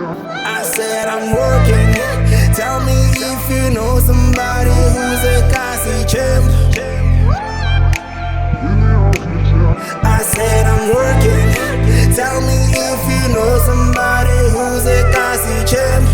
I said I'm working. Tell me if you know somebody who's a classy champ. I said I'm working. Tell me if you know somebody who's a classy champ.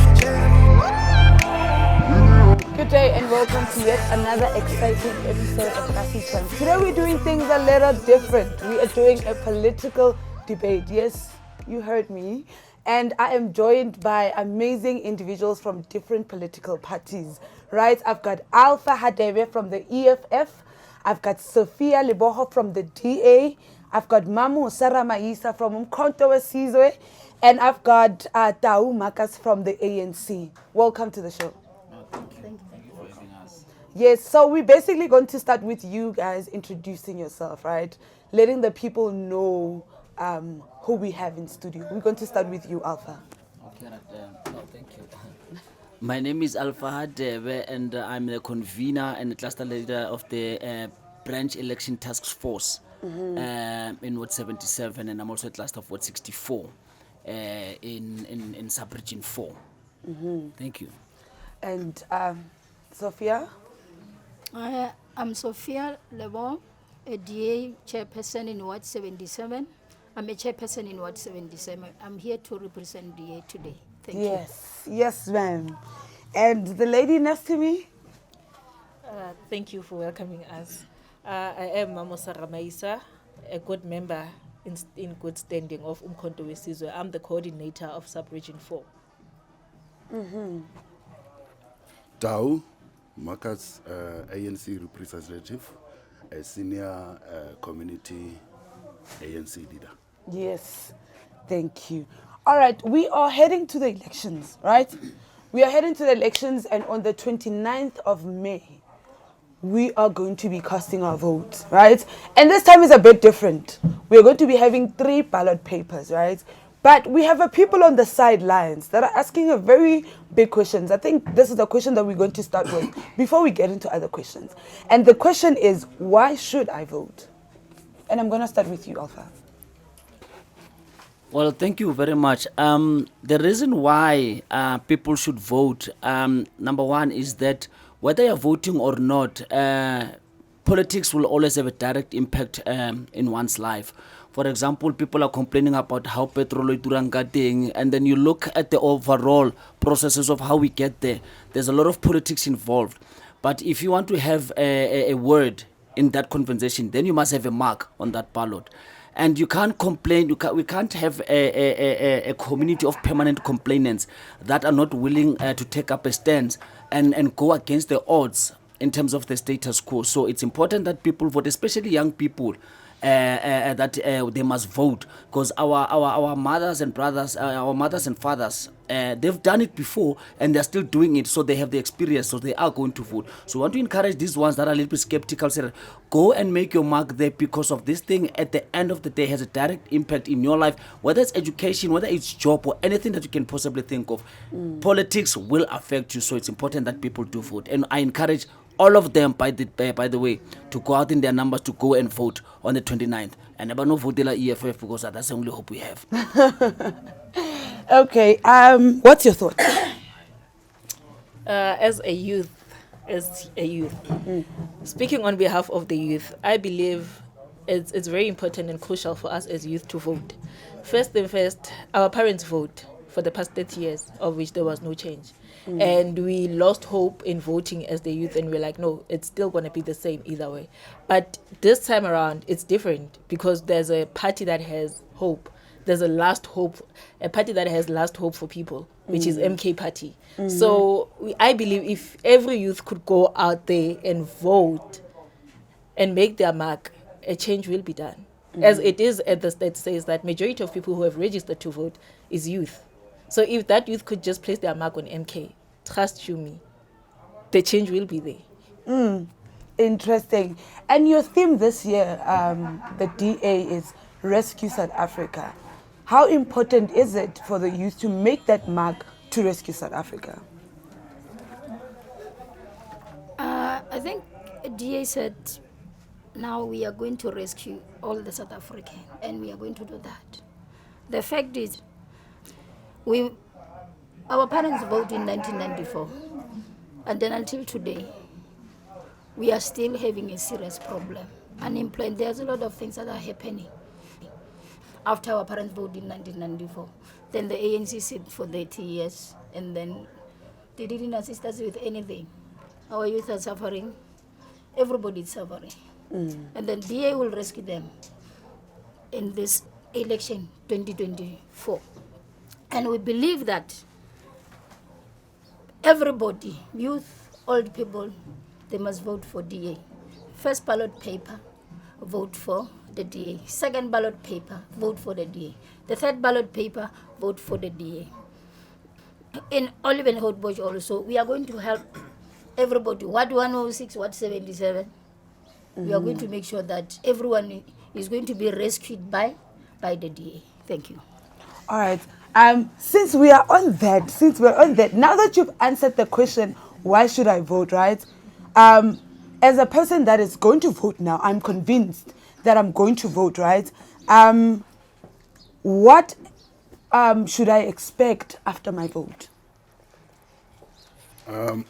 Good day and welcome to yet another exciting episode of Kasi Champ. Today we're doing things a little different. We are doing a political debate. Yes, you heard me. And I am joined by amazing individuals from different political parties. Right? I've got Alpha Hadebe from the EFF. I've got Sophia Liboho from the DA. I've got Mamu Sarah Maisa from Umkhonto weSizwe. And I've got Tau Makas from the ANC. Welcome to the show. Yes, so we're basically going to start with you guys introducing yourself, right? Letting the people know who we have in studio. We're going to start with you, Alpha. Okay, thank you. My name is Alpha Hadebe, and I'm the convener and the cluster leader of the branch election task force in Ward 77, and I'm also a cluster of Ward 64 in sub-region 4. Thank you. And Sophia? I'm Sophia Lebon, a DA chairperson in Ward 77. I'm a chairperson in Ward 77. I'm here to represent DA today. Thank you. Yes, ma'am. And the lady next to me? Thank you for welcoming us. I am Mamo Sarah Maisa, a good member in good standing of Umkhonto weSizwe. I'm the coordinator of sub-region 4. Tau Makas, ANC representative, a senior community ANC leader. Yes, thank you. All right, we are heading to the elections, right? We are heading to the elections, and on the 29th of May, we are going to be casting our votes, right? And this time is a bit different. We are going to be having 3 ballot papers, right? But we have people on the sidelines that are asking a very big questions. I think this is the question that we're going to start with before we get into other questions. And the question is, why should I vote? And I'm going to start with you, Alpha. Well, thank you very much. The reason why people should vote, number one, is that whether you're voting or not, politics will always have a direct impact in one's life. For example, people are complaining about how petrol is getting, and then you look at the overall processes of how we get there. There's a lot of politics involved. But if you want to have a word in that conversation, then you must have a mark on that ballot. And you can't complain. We can't have a community of permanent complainants that are not willing to take up a stance and go against the odds in terms of the status quo. So it's important that people vote, especially young people, that they must vote, because our mothers and brothers, our mothers and fathers, they've done it before and they're still doing it, so they have the experience, so they are going to vote. So I want to encourage these ones that are a little bit skeptical, say, go and make your mark there, because of this thing at the end of the day has a direct impact in your life, whether it's education, whether it's job, or anything that you can possibly think of. Politics will affect you, so it's important that people do vote. And I encourage all of them, by the way, to go out in their numbers to go and vote on the 29th. And never know vote EFF, because that's the only hope we have. Okay, what's your thought? As a youth, speaking on behalf of the youth, I believe it's very important and crucial for us as youth to vote. First thing first, our parents vote for the past 30 years, of which there was no change. And we lost hope in voting as the youth, and we're like, no, it's still going to be the same either way. But this time around, it's different, because there's a party that has hope. There's a party that has last hope for people, which is MK Party. So I believe if every youth could go out there and vote and make their mark, a change will be done. As it is at the state says that majority of people who have registered to vote is youth. So if that youth could just place their mark on MK, trust you me, the change will be there. Interesting. And your theme this year, the DA, is Rescue South Africa. How important is it for the youth to make that mark to rescue South Africa? I think DA said now we are going to rescue all the South African, and we are going to do that. The fact is, we Our parents voted in 1994, and then until today, we are still having a serious problem. Unemployment, there's a lot of things that are happening. After our parents voted in 1994, then the ANC sit for 30 years, and then they didn't assist us with anything. Our youth are suffering, everybody is suffering. And then DA will rescue them in this election 2024. And we believe that everybody, youth, old people, they must vote for DA. First ballot paper, vote for the DA. Second ballot paper, vote for the DA. The third ballot paper, vote for the DA. In Olieven also, we are going to help everybody. What 106, what 77. We are going to make sure that everyone is going to be rescued by the DA. Thank you. All right. Since we're on that, now that you've answered the question, why should I vote, right? As a person that is going to vote now, I'm convinced that I'm going to vote, right? What should I expect after my vote? I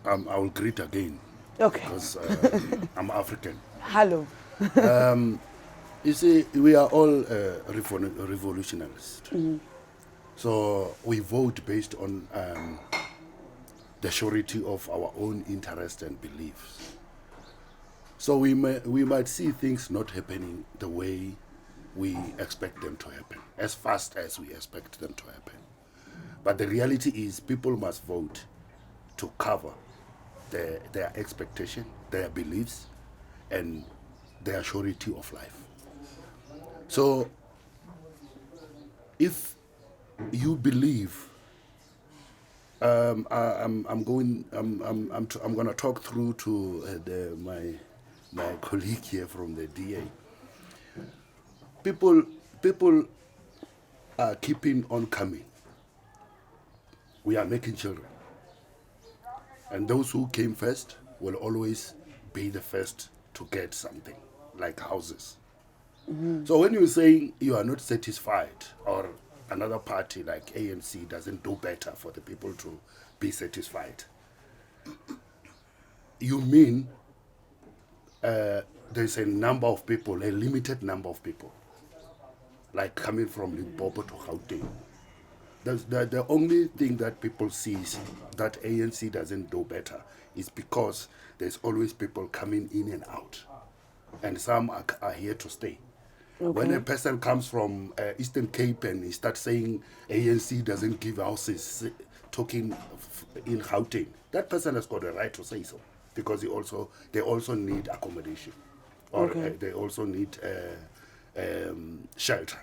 will greet again. Okay. Because I'm African. Hello. You see, we are all revolutionaries. So we vote based on the surety of our own interests and beliefs. So we might see things not happening the way we expect them to happen, as fast as we expect them to happen. But the reality is people must vote to cover their expectation, their beliefs, and their surety of life. So if you believe, I'm going to talk through to my colleague here from the DA. People are keeping on coming. We are making children. And those who came first will always be the first to get something, like houses. So when you're saying you are not satisfied, or another party like ANC doesn't do better for the people to be satisfied, you mean there's a number of people, a limited number of people, like coming from Limpopo to Gauteng. The only thing that people see is that ANC doesn't do better is because there's always people coming in and out. And some are here to stay. Okay. When a person comes from Eastern Cape and he starts saying ANC doesn't give houses, talking in Gauteng, that person has got a right to say so, because they also need accommodation, or they also need shelter.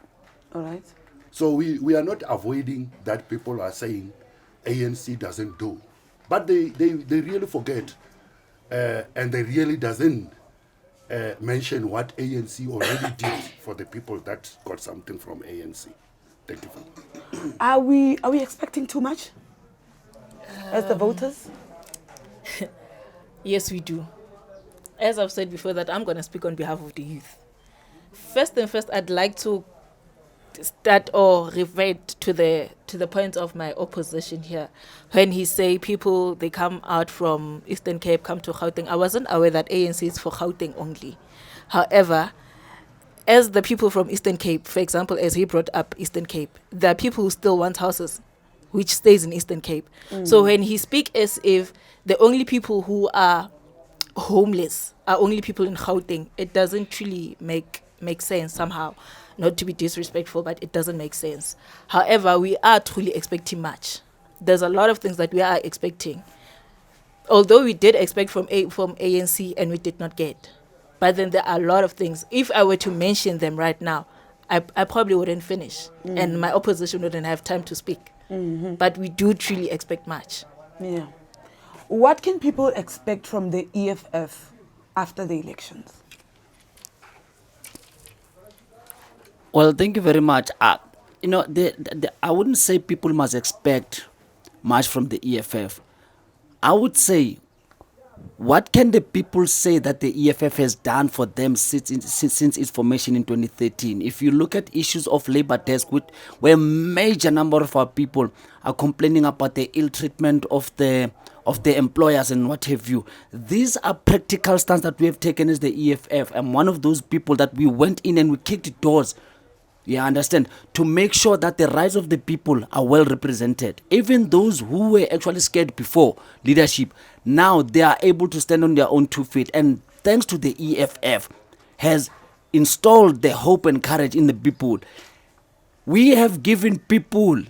All right. So we are not avoiding that people are saying ANC doesn't do. But they really forget, and they really doesn't mention what ANC already did for the people that got something from ANC. Thank you. Are we expecting too much as the voters? Yes, we do. As I've said before, that I'm going to speak on behalf of the youth. First and first, I'd like to start or revert to the point of my opposition here. When he say people, they come out from Eastern Cape, come to Gauteng. I wasn't aware that ANC is for Gauteng only. However, as the people from Eastern Cape, for example, as he brought up Eastern Cape, there are people who still want houses, which stays in Eastern Cape. So when he speak as if the only people who are homeless are only people in Gauteng, it doesn't truly make sense somehow. Not to be disrespectful, but it doesn't make sense. However, we are truly expecting much. There's a lot of things that we are expecting. Although we did expect from ANC and we did not get. But then there are a lot of things. If I were to mention them right now, I probably wouldn't finish. And my opposition wouldn't have time to speak. But we do truly expect much. Yeah. What can people expect from the EFF after the elections? Well, thank you very much. I wouldn't say people must expect much from the EFF. I would say what can the people say that the EFF has done for them since its formation in 2013? If you look at issues of labor desk, where a major number of our people are complaining about the ill treatment of the employers and what have you, these are practical stance that we have taken as the EFF. I'm one of those people that we went in and we kicked doors. You understand? To make sure that the rights of the people are well represented. Even those who were actually scared before leadership, now they are able to stand on their own 2 feet. And thanks to the EFF, has installed the hope and courage in the people. We have given people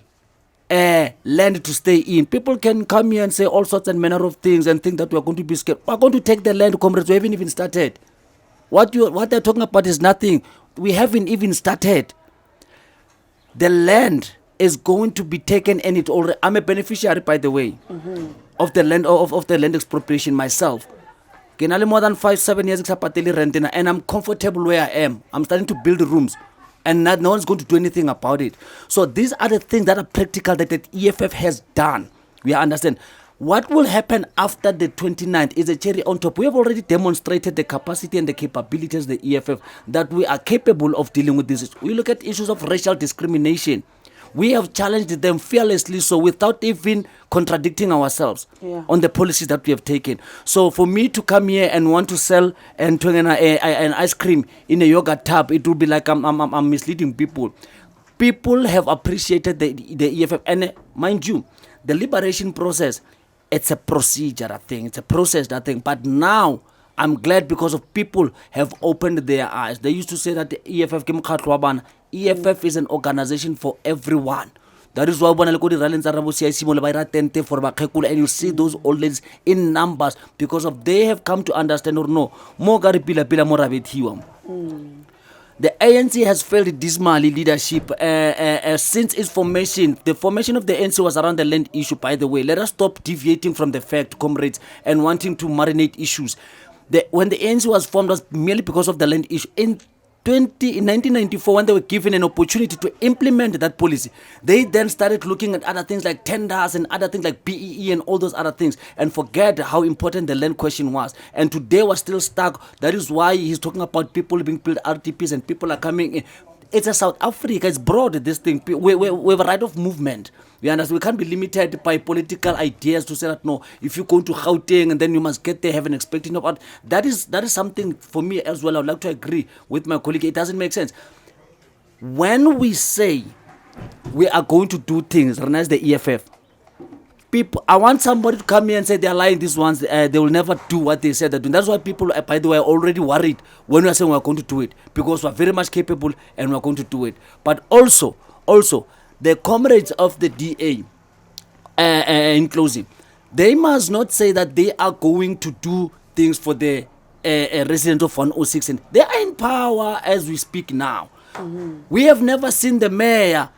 land to stay in. People can come here and say all sorts and manner of things and think that we are going to be scared. We are going to take the land, comrades. We haven't even started. What they're talking about is nothing. We haven't even started. The land is going to be taken, and it already. I'm a beneficiary, by the way, of the land of the land expropriation myself. More than 5-7 years and I'm comfortable where I am. I'm starting to build rooms, and no one's going to do anything about it. So these are the things that are practical that the EFF has done. We understand. What will happen after the 29th is a cherry on top. We have already demonstrated the capacity and the capabilities of the EFF that we are capable of dealing with this. We look at issues of racial discrimination. We have challenged them fearlessly, so without even contradicting ourselves on the policies that we have taken. So for me to come here and want to sell an ice cream in a yogurt tub, it will be like I'm misleading people. People have appreciated the EFF, and mind you, the liberation process, it's a procedure, I think. It's a process, I think. But now, I'm glad because of people have opened their eyes. They used to say that the EFF is an organization for everyone. That is why when I go to rallies and you see those old ladies in numbers because of they have come to understand or no. The ANC has failed dismally leadership since its formation. The formation of the ANC was around the land issue, by the way. Let us stop deviating from the fact, comrades, and wanting to marinate issues. When the ANC was formed, was merely because of the land issue. In 1994, when they were given an opportunity to implement that policy, they then started looking at other things like tenders and other things like BEE and all those other things, and forget how important the land question was. And today we're still stuck. That is why he's talking about people being built RTPs and people are coming in. It's a South Africa. It's broad, this thing. We have a right of movement. We understand. We can't be limited by political ideas to say that, no, if you go to Gauteng and then you must get there, have an expectation of. That is something for me as well. I would like to agree with my colleague. It doesn't make sense. When we say we are going to do things, recognize the EFF, people, I want somebody to come here and say they're lying, these ones, they will never do what they said they're doing. That's why people, by the way, are already worried when we are saying we're going to do it, because we're very much capable and we're going to do it. But also, the comrades of the DA, in closing, they must not say that they are going to do things for the residents of 106. And they are in power as we speak now. We have never seen the mayor,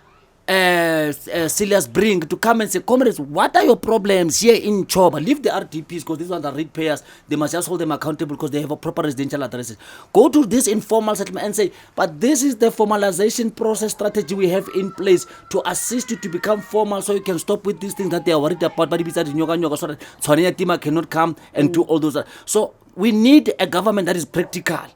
Silas Bring, to come and say, comrades, what are your problems here in Choba? Leave the RTPs, because these ones are ratepayers. They must just hold them accountable because they have a proper residential addresses. Go to this informal settlement and say, but this is the formalization process strategy we have in place to assist you to become formal, so you can stop with these things that they are worried about. But besides, so that Tshwanenya Tima cannot come and do all those. So we need a government that is practical.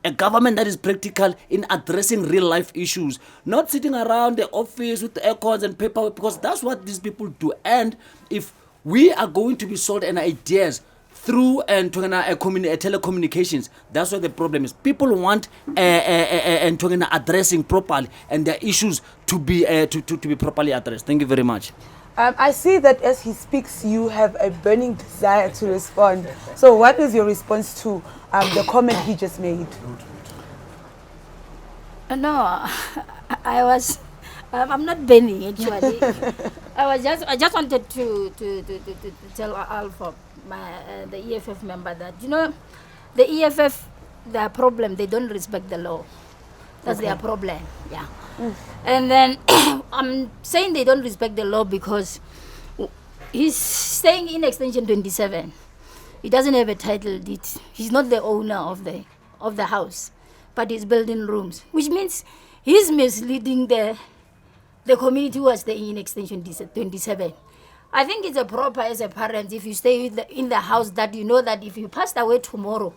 A government that is practical in addressing real life issues, not sitting around the office with aircons and paperwork, because that's what these people do. And if we are going to be sold an ideas through telecommunications, that's what the problem is. People want addressing properly and their issues to be properly addressed. Thank you very much. I see that as he speaks, you have a burning desire to respond. So what is your response to the comment he just made? No, I'm not burning actually. I just wanted to tell Alpha, the EFF member, that, the EFF, their problem, they don't respect the law. That's their problem, yeah. And then I'm saying they don't respect the law because he's staying in Extension 27. He doesn't have a title deed. He's not the owner of the house, but he's building rooms, which means he's misleading the community who are staying in Extension 27. I think it's a proper as a parent if you stay in the house that you know that if you passed away tomorrow,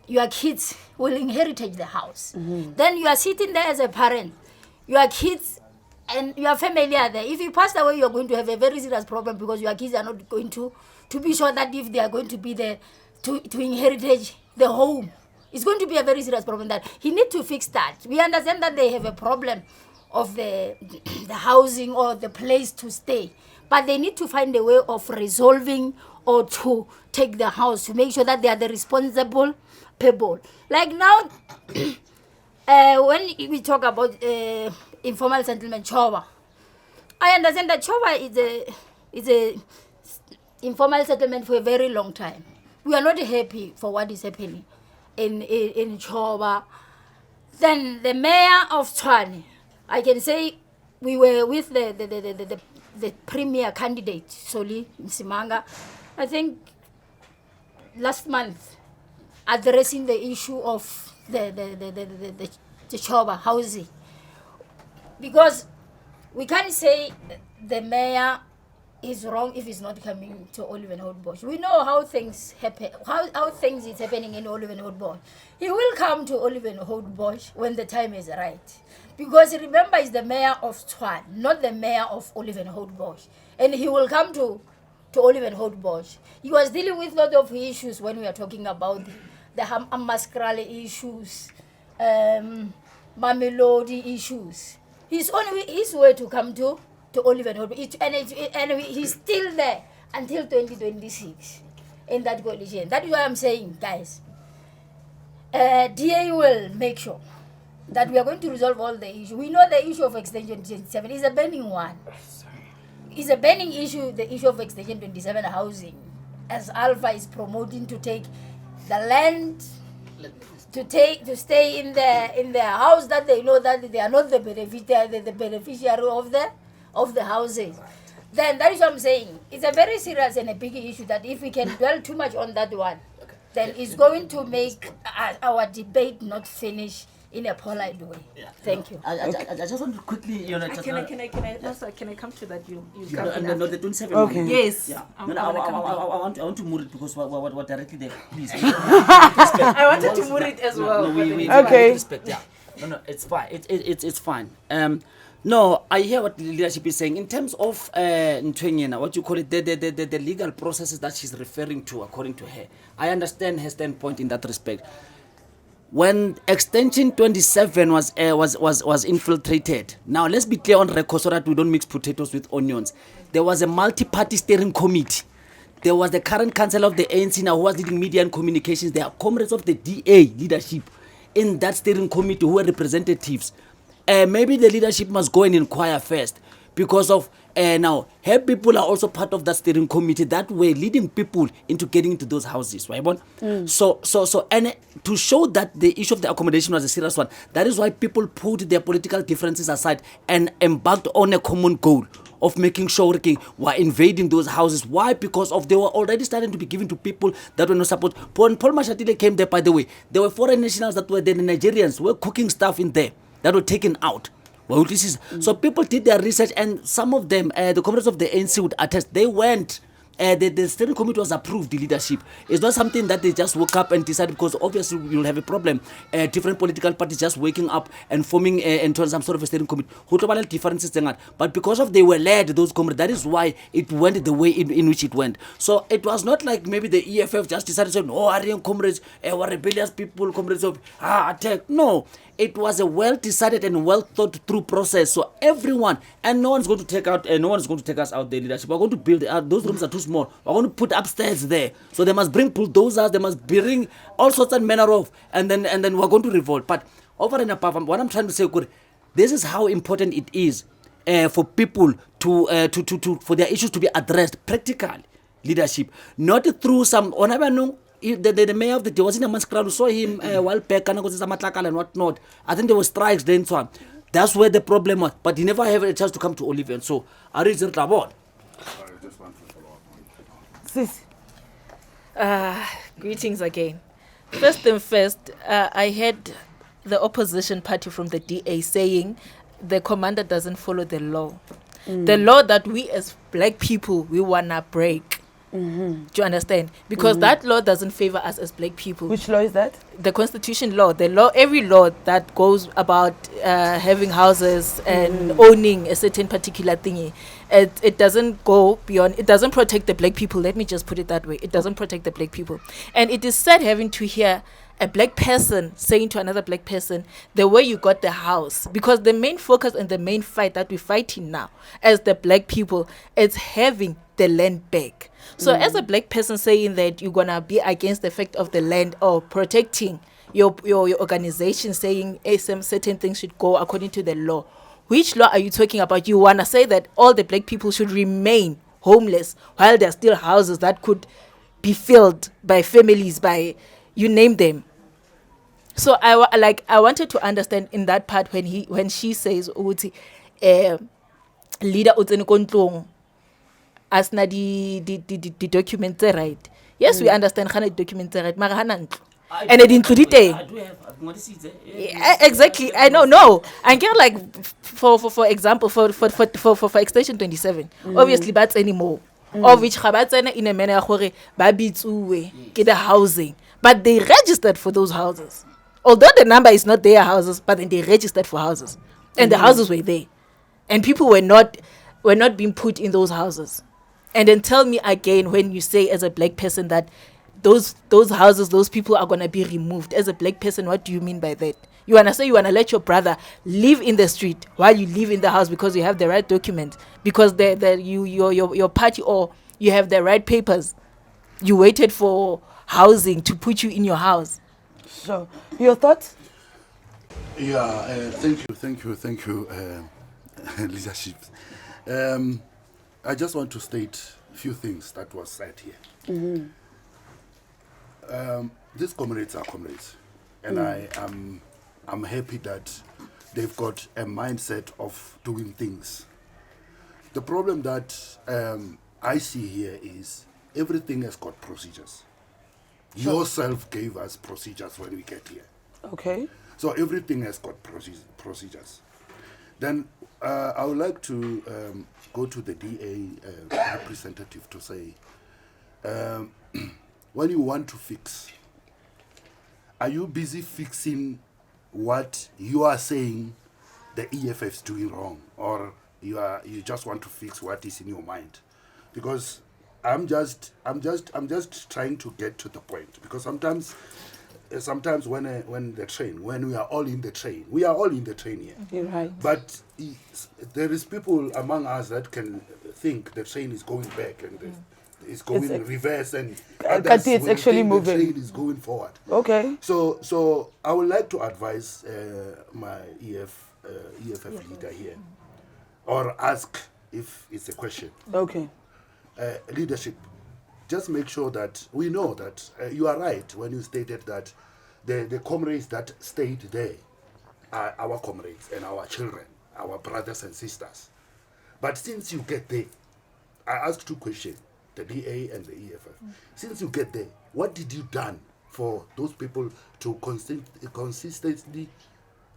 your kids will inherit the house. Then you are sitting there as a parent, your kids and your family are there. If you passed away, you are going to have a very serious problem because your kids are not going to be sure that if they are going to be there to inherit the home. It's going to be a very serious problem that he needs to fix that. We understand that they have a problem of the housing or the place to stay, but they need to find a way of resolving or to take the house to make sure that they are the responsible people. Like now, when we talk about informal settlement, Choba, I understand that Choba is a informal settlement for a very long time. We are not happy for what is happening in Choba. Then the mayor of Tshwane, I can say we were with the premier candidate, Soli Msimanga, I think last month, addressing the issue of the Choba housing. Because we can't say the mayor is wrong if he's not coming to Olieven Houtbosch. We know how things happen, how things is happening in Olieven Houtbosch. He will come to Olieven Houtbosch when the time is right. Because remember, he's the mayor of Tshwane, not the mayor of Olieven Houtbosch. And he will come to Olieven Houtbosch. He was dealing with a lot of issues when we are talking about the Amaskrale issues, Mamelodi issues. He's on his way to come to Olieven Houtbosch, and he's still there until 2026 in that coalition. That is why I'm saying, guys, DA will make sure that we are going to resolve all the issues. We know the issue of Extension 27 is a burning one. It's a burning issue, the issue of Extension 27 housing, as Alpha is promoting to take the land, to stay in the house that they know that they are not the beneficiary of the houses. Then that is what I'm saying. It's a very serious and a big issue that if we can dwell too much on that one, then it's going to make our debate not finish in a polite way. Yeah. Thank you. I just want to quickly, Can I come to that? No, the 27. Okay. Yes. Yeah. I want to move it because we're directly there. Please. I wanted to move it as well. Okay. Respect, yeah. No, it's fine. It's fine. No, I hear what the leadership is saying in terms of Ntwenyena, what you call it, the legal processes that she's referring to, according to her. I understand her standpoint in that respect. When Extension 27 was infiltrated, now let's be clear on record so that we don't mix potatoes with onions. There was a multi-party steering committee. There was the current councillor of the ANC now who was leading media and communications. There are comrades of the DA leadership in that steering committee who are representatives. Maybe the leadership must go and inquire first because of now her people are also part of that steering committee that way leading people into getting into those houses, right? So and to show that the issue of the accommodation was a serious one, that is why people put their political differences aside and embarked on a common goal of making sure we're invading those houses. Why? Because of they were already starting to be given to people that were not supposed. When Paul Mashatile came there, by the way, there were foreign nationals that were there, the Nigerians were cooking stuff in there that were taken out. Well, this is so people did their research, and some of them, the comrades of the ANC would attest, they went. The steering committee was approved, the leadership. It's not something that they just woke up and decided, because obviously you'll have a problem. Different political parties just waking up and forming into some sort of a steering committee. Differences, but because of they were led, those comrades, that is why it went the way in which it went. So it was not like maybe the EFF just decided to say, no, Aryan comrades were rebellious people, comrades of attack. No. It was a well-decided and well-thought-through process. So everyone, and no one's going to take us out the leadership. We're going to build those rooms are too small. We're going to put upstairs there. So they must bring bulldozers. They must bring all sorts of manner of, and then we're going to revolt. But over and above, what I'm trying to say, this is how important it is for people to for their issues to be addressed practically. Leadership, not through some. The mayor of the day was in a mass crowd. We saw him while back and whatnot. I think there were strikes then, so on. That's where the problem was. But he never had a chance to come to Olieven. So, I just want to follow up. Greetings again. First and first, I heard the opposition party from the DA saying the commander doesn't follow the law. The law that we as black people, we want to break. Do you understand? Because that law doesn't favor us as black people. Which law is that? The constitution law, every law that goes about having houses and owning a certain particular thingy, it doesn't go beyond, it doesn't protect the black people. Let me just put it that way. It doesn't protect the black people. And it is sad having to hear a black person saying to another black person, the way you got the house. Because the main focus and the main fight that we're fighting now as the black people is having the land back. So as a black person saying that you're gonna be against the fact of the land or protecting your organization, saying some certain things should go according to the law, which law are you talking about? You wanna say that all the black people should remain homeless while there are still houses that could be filled by families, by you name them. So I wanted to understand in that part when she says ukuthi leader utsene ko ntlong as na di documents right. Yes, we understand khana di documents right mara hana ntlo and it include exactly. I know. No, I get like for example for extension 27 obviously that's anymore of which gabatsena in a manner gore ba bitsuwe ke the housing, but they registered for those houses. Although the number is not their houses, but then they registered for houses, and the houses were there, and people were not being put in those houses. And then tell me again, when you say as a black person that those houses, those people are gonna be removed. As a black person, what do you mean by that? You wanna say you wanna let your brother live in the street while you live in the house because you have the right documents, because your party or you have the right papers. You waited for housing to put you in your house. So, your thoughts? Yeah, thank you, leadership. I just want to state a few things that was said here. These comrades are comrades, and I'm happy that they've got a mindset of doing things. The problem that I see here is everything has got procedures. Yourself gave us procedures when we get here. Okay. So everything has got procedures. Then I would like to go to the DA representative to say, when you want to fix, are you busy fixing what you are saying the EFF is doing wrong, or you just want to fix what is in your mind? Because I'm just trying to get to the point, because sometimes when we are all in the train here. You're right. But there is people among us that can think the train is going back and it's going in reverse, and others it's will actually think moving. the train is going forward. Okay. So I would like to advise my EFF leader here, or ask if it's a question. Okay. Leadership, just make sure that we know that you are right when you stated that the comrades that stayed there are our comrades and our children, our brothers and sisters. But since you get there, I asked two questions, the DA and the EFF. Since you get there, what did you done for those people to consistently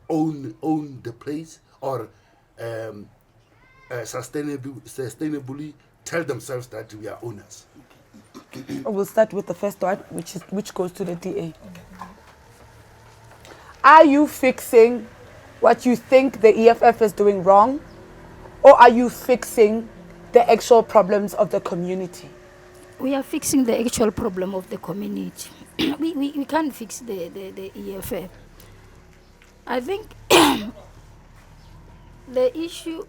own the place, or sustainably tell themselves that we are owners? We'll start with the first one, which goes to the DA. Are you fixing what you think the EFF is doing wrong, or are you fixing the actual problems of the community? We are fixing the actual problem of the community. we can't fix the EFF. I think the issue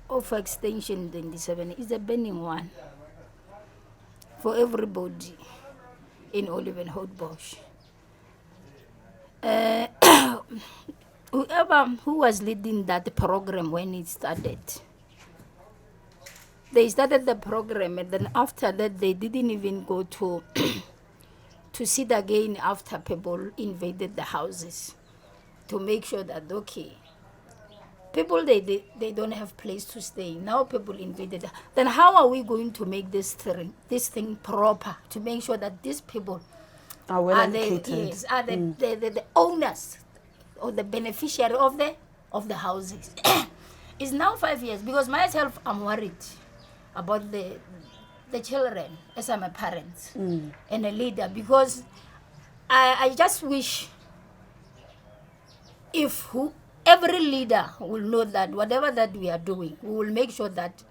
of extension 27 is a burning one for everybody in Olieven Houtbosch. Who was leading that program when it started? They started the program, and then after that they didn't even go to sit again after people invaded the houses to make sure that, okay, people, they don't have place to stay. Now people invaded. Then how are we going to make this thing proper to make sure that these people Are well are educated. the owners or the beneficiary of the houses? It's now 5 years because myself, I'm worried about the children as I'm a parent and a leader, because I just wish if every leader will know that whatever that we are doing, we will make sure that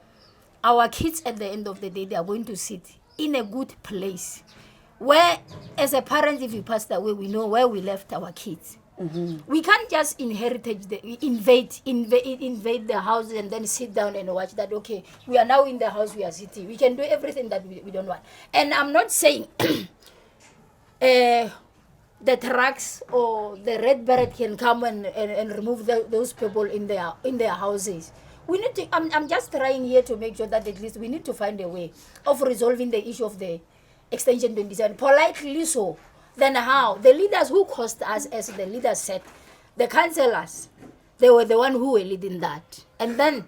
our kids at the end of the day, they are going to sit in a good place where, as a parent, if we passed away, we know where we left our kids. We can't just invade the house and then sit down and watch that. Okay, we are now in the house, we are sitting. We can do everything that we don't want. And I'm not saying the trucks or the red beret can come and remove those people in their houses. We need to. I'm just trying here to make sure that at least we need to find a way of resolving the issue of the extension 27 politely. So then how the leaders who caused us, as the leaders said, the councillors, they were the one who were leading that. And then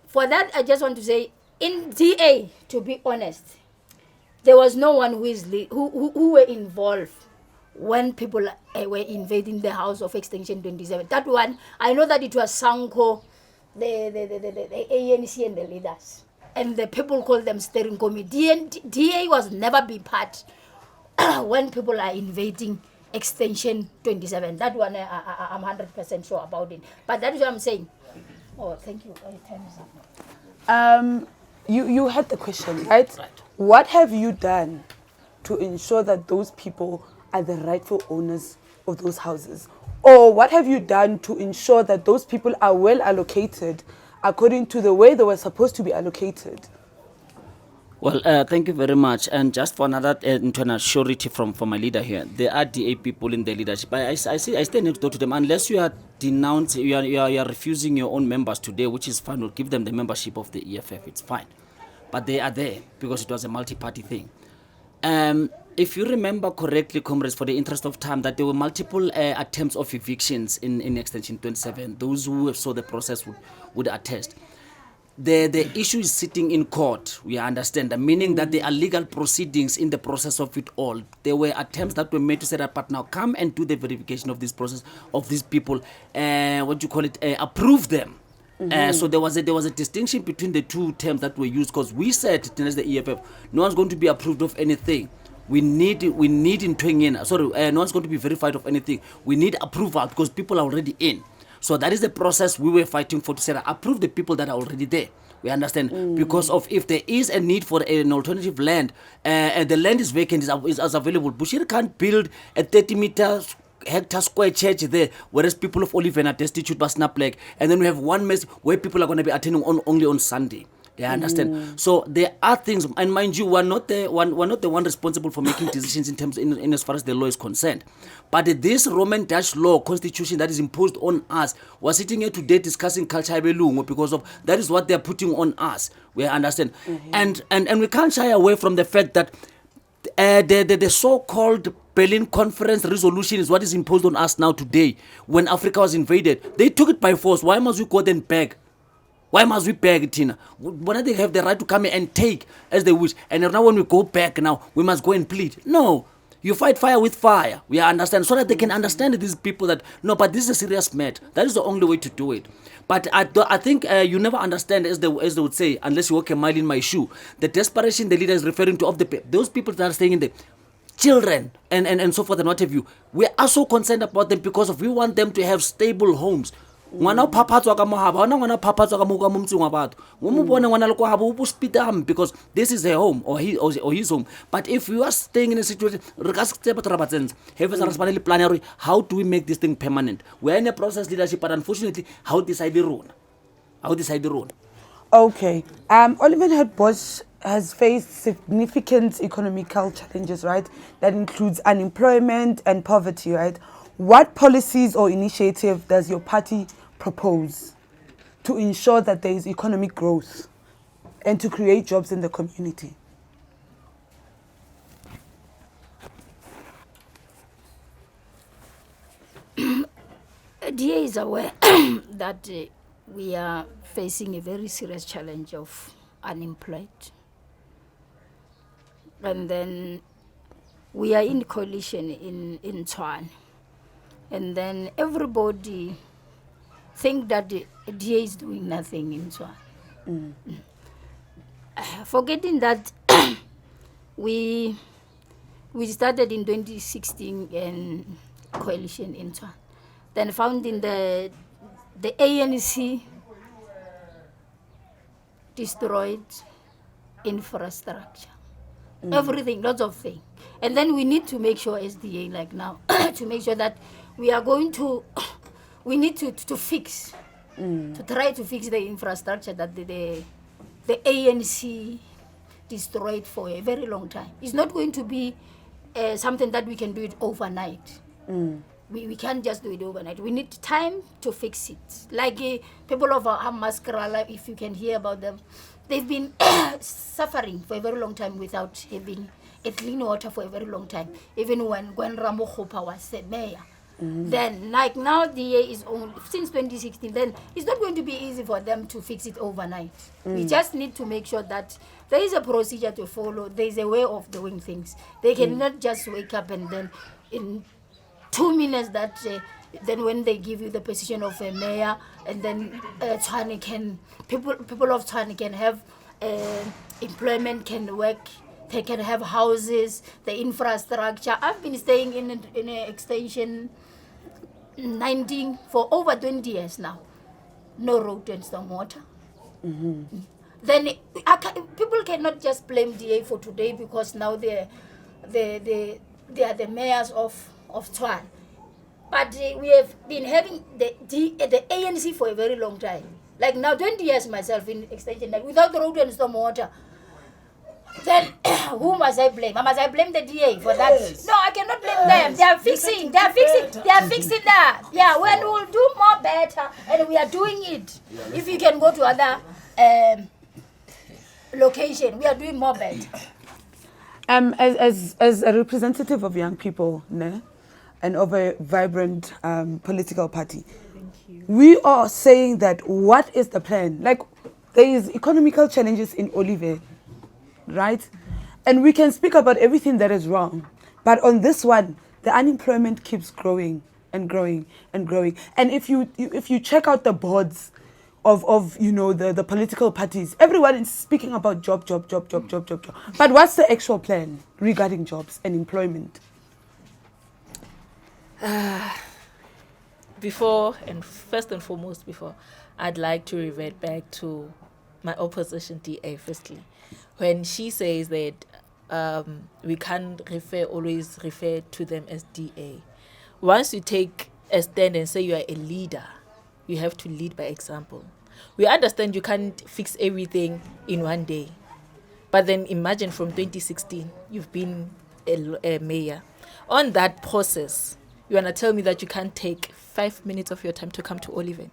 for that, I just want to say, in DA, to be honest, there was no one who were involved when people were invading the house of extension 27. That one, I know that it was Sanko, the ANC and the leaders, and the people call them steering committee. DA was never be part when people are invading extension 27. That one, I'm 100% sure about it. But that is what I'm saying. Oh, thank you. Time is up. You had the question, right? What have you done to ensure that those people are the rightful owners of those houses? Or what have you done to ensure that those people are well allocated according to the way they were supposed to be allocated? Well, thank you very much. And just for another internal surety from my leader here, there are DA people in the leadership. But I stay next door to them. Unless you are denouncing, you are refusing your own members today, which is fine. We'll give them the membership of the EFF. It's fine. But they are there because it was a multi-party thing. If you remember correctly, comrades, for the interest of time, that there were multiple attempts of evictions in Extension 27. Those who saw the process would attest. The issue is sitting in court, we understand, meaning that there are legal proceedings in the process of it all. There were attempts that were made to say that, but now come and do the verification of this process, of these people, approve them. So there was a distinction between the two terms that were used, because we said, as the EFF, no one's going to be approved of anything. We need in no one's going to be verified of anything. We need approval because people are already in. So that is the process we were fighting for, to say that approve the people that are already there. We understand, because of if there is a need for an alternative land, and the land is vacant, is available. Bushiri can't build a 30-hectare square church there, whereas people of Olieven are destitute by Snapleg, and then we have one mess where people are going to be attending only on Sunday. Yeah, I understand. So there are things, and mind you, we're not the one responsible for making decisions in as far as the law is concerned. But this Roman Dutch law constitution that is imposed on us, we're sitting here today discussing culture because of that is what they're putting on us. We understand, and we can't shy away from the fact that the so-called Berlin Conference resolution is what is imposed on us now today. When Africa was invaded, they took it by force. Why must we go then beg? Why must we beg, Tina? Why don't they have the right to come and take as they wish? And now when we go back now, we must go and plead. No. You fight fire with fire. We understand. So that they can understand these people that, no, but this is a serious matter. That is the only way to do it. But I think you never understand, as they would say, unless you walk a mile in my shoe, the desperation the leader is referring to of those people that are staying in the children and so forth and what have you. We are so concerned about them because we want them to have stable homes. Ngwana phapatswa ka mohaba ona ngwana phapatswa ka mo ka momtsing wa batho mo mo bona ngwana le kwa habo o speed am because this is a home or his home. But if you are staying in a situation re ka se tseba tsa batsenza have a responsible plan how do we make this thing permanent. We are in a process leadership, but unfortunately how decide the rule. Okay, Olieven Headboss has faced significant economical challenges, right? That includes unemployment and poverty, right? What policies or initiative does your party propose to ensure that there is economic growth and to create jobs in the community? DA is aware that we are facing a very serious challenge of unemployed. And then we are in coalition in Tshwane. And then everybody think that the DA is doing nothing in Tshwane. Forgetting that we started in 2016 in coalition in Tshwane, then found in the ANC destroyed infrastructure, everything, lots of things. And then we need to make sure SDA, like now, to make sure that we are going to, we need to fix, to try to fix the infrastructure that the ANC destroyed for a very long time. It's not going to be something that we can do it overnight. We can't just do it overnight. We need time to fix it. Like people of Maskrala, if you can hear about them, they've been suffering for a very long time without having a clean water for a very long time. Even when Gwen Ramokhopa was the mayor. Then, like now, DA is only since 2016. Then it's not going to be easy for them to fix it overnight. We just need to make sure that there is a procedure to follow. There is a way of doing things. They cannot just wake up and then in 2 minutes that then when they give you the position of a mayor, and then Tshwane can people of Tshwane can have employment, can work. They can have houses, the infrastructure. I've been staying in an extension 19 for over 20 years now. No road and storm water. Then people cannot just blame DA for today because now they are the mayors of Tshwane. But we have been having the ANC for a very long time. Like now 20 years myself in extension without the road and storm water. Then who must I blame? Must I blame the DA for that? Yes. No, I cannot blame them. They are fixing that. Yeah, when we will do more better, and we are doing it. If you can go to other location, we are doing more better. As a representative of young people, ne, and of a vibrant political party, we are saying that what is the plan? Like there is economical challenges in Olieven. Right? And we can speak about everything that is wrong. But on this one, the unemployment keeps growing and growing and growing. And if you check out the boards of you know the political parties, everyone is speaking about job. But what's the actual plan regarding jobs and employment? First and foremost, I'd like to revert back to my opposition DA firstly. When she says that we can't always refer to them as DA. Once you take a stand and say you are a leader, you have to lead by example. We understand you can't fix everything in one day. But then imagine from 2016, you've been a mayor. On that process, you want to tell me that you can't take 5 minutes of your time to come to Olieven?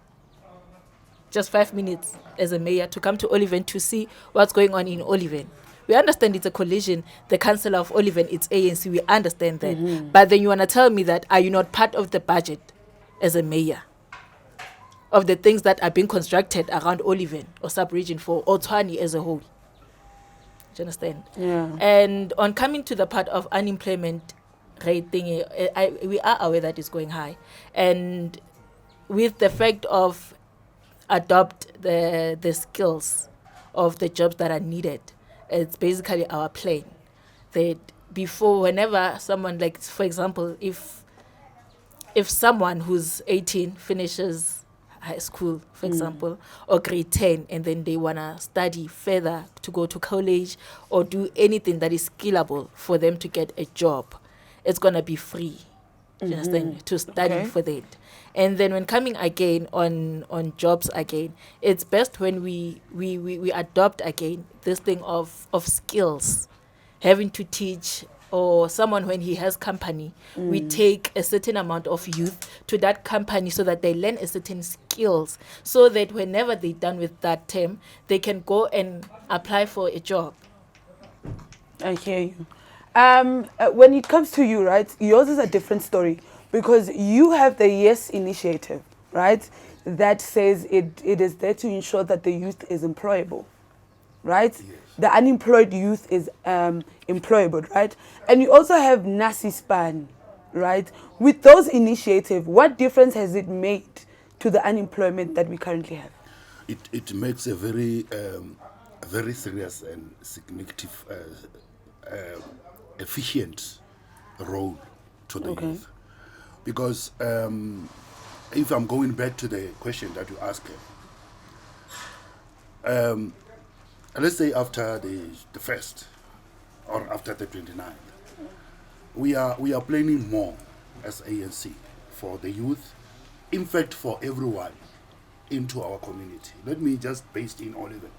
Just 5 minutes as a mayor to come to Olieven to see what's going on in Olieven. We understand it's a collision. The councillor of Olieven, it's ANC. We understand that. But then you want to tell me that are you not part of the budget as a mayor of the things that are being constructed around Olieven or sub-region for Tshwane as a whole? Do you understand? Yeah. And on coming to the part of unemployment rate thing, we are aware that it's going high. And with the fact of adopt the skills of the jobs that are needed. It's basically our plan. That before, whenever someone, like for example, if someone who's 18 finishes high school, for example, or grade 10, and then they wanna study further to go to college or do anything that is skillable for them to get a job, it's gonna be free. Do you understand? To study for that. And then when coming again on jobs again, it's best when we adopt again this thing of skills, having to teach, or someone when he has company, we take a certain amount of youth to that company so that they learn a certain skills, so that whenever they're done with that term, they can go and apply for a job. I hear you. When it comes to you, right, yours is a different story because you have the Yes Initiative, right, that says it is there to ensure that the youth is employable, right? Yes. The unemployed youth is employable, right? And you also have Nasi Span, right? With those initiatives, what difference has it made to the unemployment that we currently have? It makes a very serious and significant, efficient role to the youth. Because if I'm going back to the question that you asked, let's say after the first or after the 29th, we are planning more as ANC for the youth, in fact for everyone into our community. Let me just based in Olieven.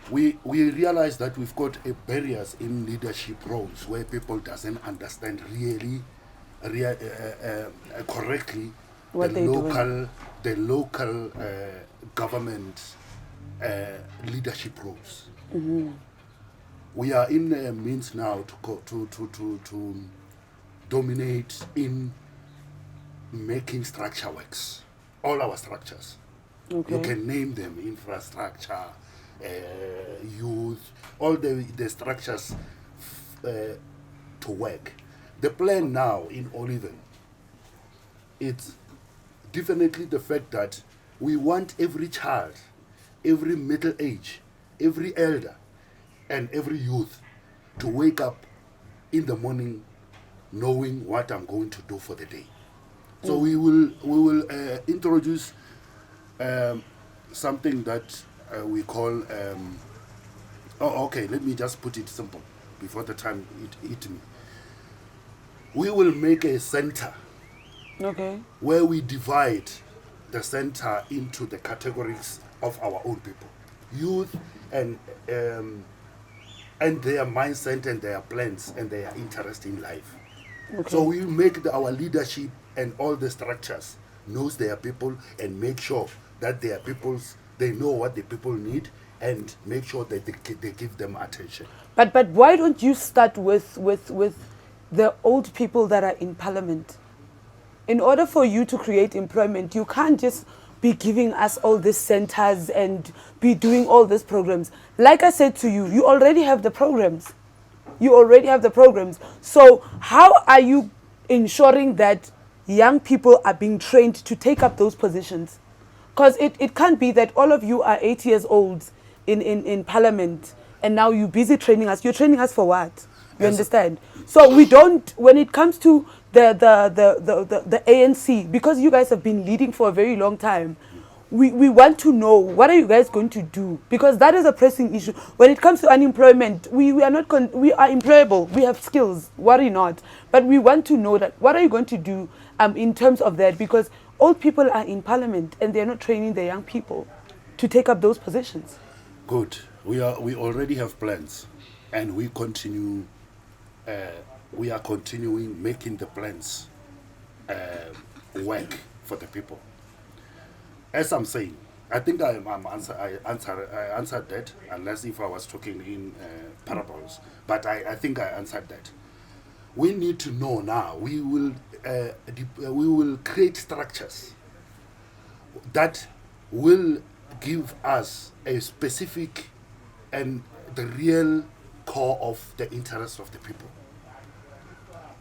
We realize that we've got a barriers in leadership roles where people doesn't understand really correctly What they're doing. the local government leadership roles. We are in a means now to dominate in making structure works. All our structures. You can name them: infrastructure, youth, all the structures to work. The plan now in Olieven, it's definitely the fact that we want every child, every middle age, every elder, and every youth to wake up in the morning knowing what I'm going to do for the day. So we will introduce something that we call let me just put it simple before the time it hit me. We will make a center where we divide the center into the categories of our own people, youth, and their mindset and their plans and their interest in life. So we make our leadership and all the structures knows their people and make sure that their peoples, they know what the people need and make sure that they give them attention. But why don't you start with the old people that are in parliament? In order for you to create employment, you can't just be giving us all these centers and be doing all these programs. Like I said to you, you already have the programs. So how are you ensuring that young people are being trained to take up those positions? Because it can't be that all of you are 8 years old in parliament and now you're busy training us. You're training us for what? You understand? So we don't, when it comes to the ANC, because you guys have been leading for a very long time, we want to know, what are you guys going to do? Because that is a pressing issue. When it comes to unemployment, we are employable. We have skills, worry not. But we want to know that, what are you going to do in terms of that? Because old people are in parliament and they're not training the young people to take up those positions. Good. We already have plans, and we continue. We are continuing making the plans work for the people. As I'm saying, I think I answered that, unless if I was talking in parables. But I think I answered that. We need to know now. We will create structures that will give us a specific and the real core of the interest of the people.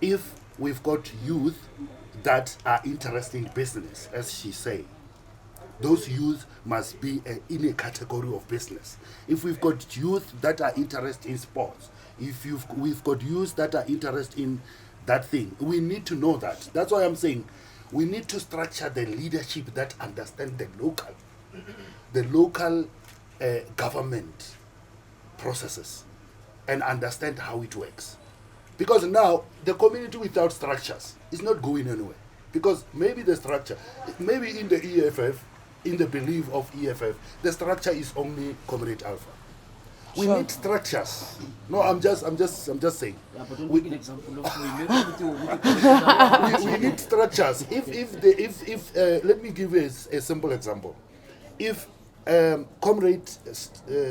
If we've got youth that are interested in business, as she said, those youth must be in a category of business. If we've got youth that are interested in sports, we've got youth that are interested in that thing, we need to know that. That's why I'm saying we need to structure the leadership that understand the local government processes and understand how it works. Because now the community without structures is not going anywhere. Because maybe the structure, maybe in the EFF, in the belief of EFF, the structure is only Comrade Alpha. We need structures. No, I'm just saying. Yeah, but don't make an example of we need structures. If let me give you a simple example. If Comrade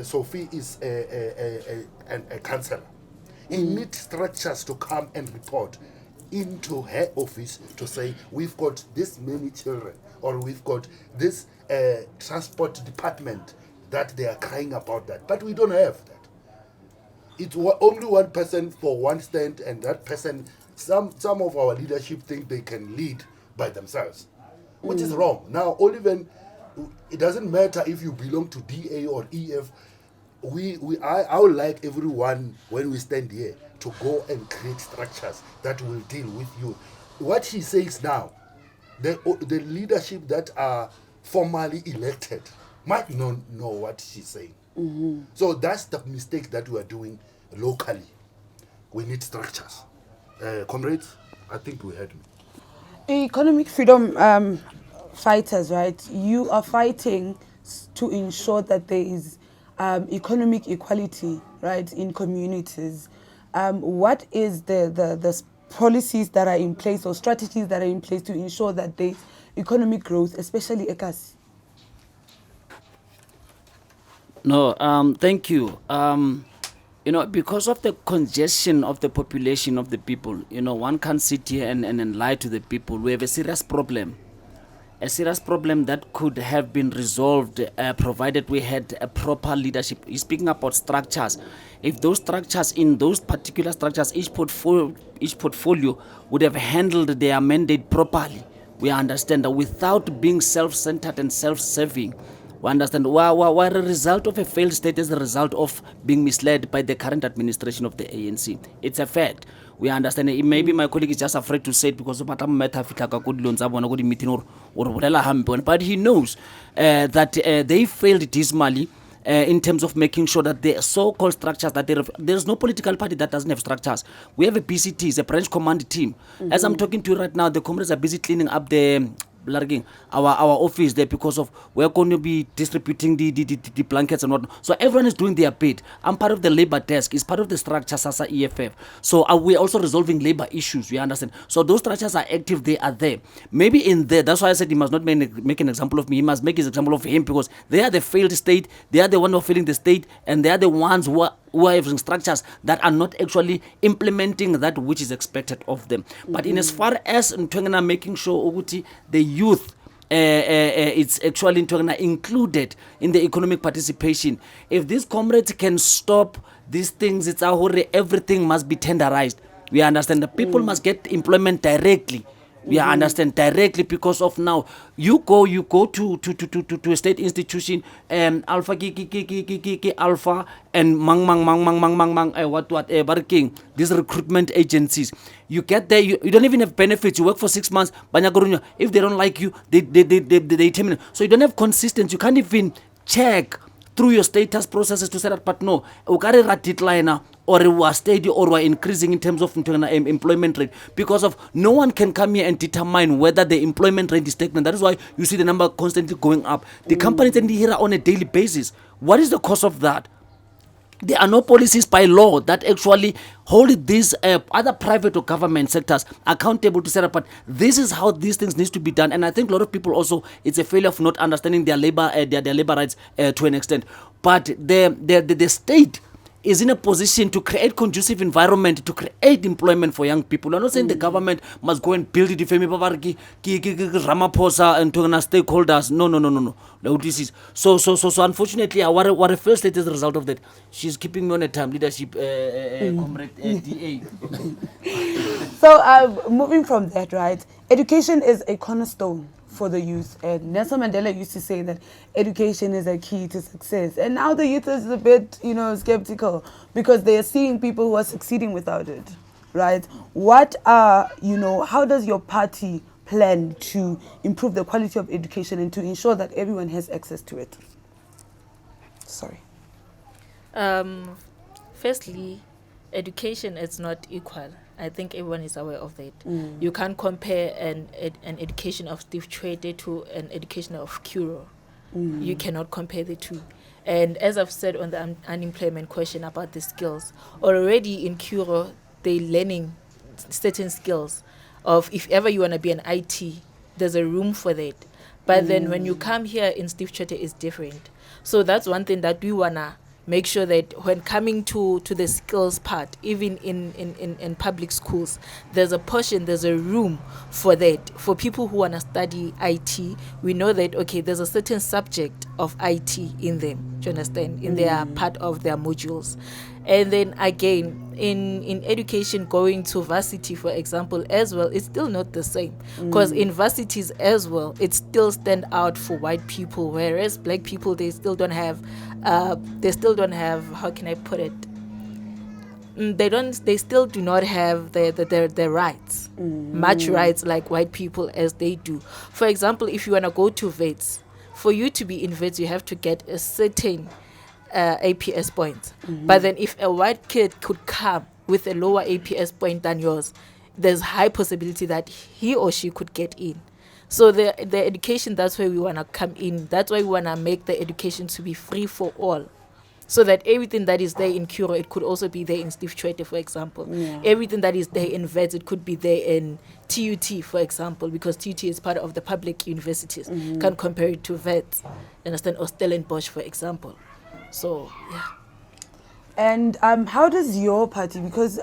Sophie is a councillor, he needs structures to come and report into her office to say, we've got this many children, or we've got this transport department that they are crying about that. But we don't have that. It's only one person for one stand, and that person, some of our leadership think they can lead by themselves. which is wrong. Now, Olieven, it doesn't matter if you belong to DA or EF. I would like everyone, when we stand here, to go and create structures that will deal with you. What he says now, the leadership that are formally elected might not know what she's saying. So that's the mistake that we are doing locally. We need structures. Comrades, I think we heard me. Economic freedom fighters, right? You are fighting to ensure that there is economic equality, right, in communities. What is the policies that are in place or strategies that are in place to ensure that there is economic growth, especially ECAS? No, thank you. Because of the congestion of the population of the people, one can't sit here and lie to the people. We have a serious problem that could have been resolved provided we had a proper leadership. You're speaking about structures. If those structures, in those particular structures, each portfolio would have handled their mandate properly, we understand that without being self-centered and self-serving, we understand why the result of a failed state is the result of being misled by the current administration of the ANC. It's a fact. We understand. Maybe my colleague is just afraid to say it because of but he knows that they failed dismally in terms of making sure that the so-called structures that there's no political party that doesn't have structures. We have a BCT, a branch command team. As I'm talking to you right now, the comrades are busy cleaning up our office there because of we're going to be distributing the blankets and whatnot. So everyone is doing their bit. I'm part of the labor desk. It's part of the structure SASA EFF. So we're also resolving labor issues. We understand. So those structures are active. They are there. Maybe in there. That's why I said he must not make an example of me. He must make his example of him because they are the failed state. They are the one who are failing the state, and they are the ones who are having structures that are not actually implementing that which is expected of them. But in as far as making sure the youth it's actually included in the economic participation, if these comrades can stop these things, it's everything must be tenderized. We understand the people must get employment directly. We understand directly because of now you go to a state institution alpha alpha and working these recruitment agencies. You get there, you don't even have benefits. You work for 6 months. If they don't like you, they terminate. So you don't have consistency. You can't even check through your status processes to say that, but no, or we are steady or we are increasing in terms of employment rate, because of no one can come here and determine whether the employment rate is stagnant. That is why you see the number constantly going up. The companies in here are on a daily basis. What is the cause of that? There are no policies by law that actually hold these other private or government sectors accountable to set up. But this is how these things need to be done. And I think a lot of people also, it's a failure of not understanding their labor rights to an extent. But the state is in a position to create conducive environment, to create employment for young people. I'm not saying the government must go and build it if Ramaphosa and stakeholders. No. So unfortunately, what I feel state is the result of that. She's keeping me on a time leadership, comrade DA. So moving from that, right? Education is a cornerstone for the youth, and Nelson Mandela used to say that education is a key to success, and now the youth is a bit skeptical because they are seeing people who are succeeding without it, right? How does your party plan to improve the quality of education and to ensure that everyone has access to it? Sorry. Firstly, education is not equal. I think everyone is aware of that. You can't compare an education of Steve Tshwete to an education of Kuro. You cannot compare the two. And as I've said on the unemployment question about the skills, already in Kuro, they're learning certain skills of if ever you want to be an IT, there's a room for that. But then when you come here in Steve Tshwete, it's different. So that's one thing that we want to make sure that when coming to the skills part, even in public schools, there's a portion, there's a room for that. For people who want to study IT, we know that, okay, there's a certain subject of IT in them, do you understand, in their part of their modules. And then again, in education, going to varsity, for example, as well, it's still not the same. Because in varsities as well, it still stand out for white people, whereas black people, they still don't have, how can I put it? They still do not have their rights, much rights like white people as they do. For example, if you want to go to vets, for you to be in vets, you have to get a certain APS point. But then if a white kid could come with a lower APS point than yours, there's high possibility that he or she could get in. So the education, that's where we want to come in. That's why we want to make the education to be free for all. So that everything that is there in Kuro, it could also be there in Steve Tshwete, for example. Yeah. Everything that is there in VETS, it could be there in TUT, for example, because TUT is part of the public universities. Can't compare it to VETS, understand, or Stellenbosch, for example. So, yeah. And how does your party, because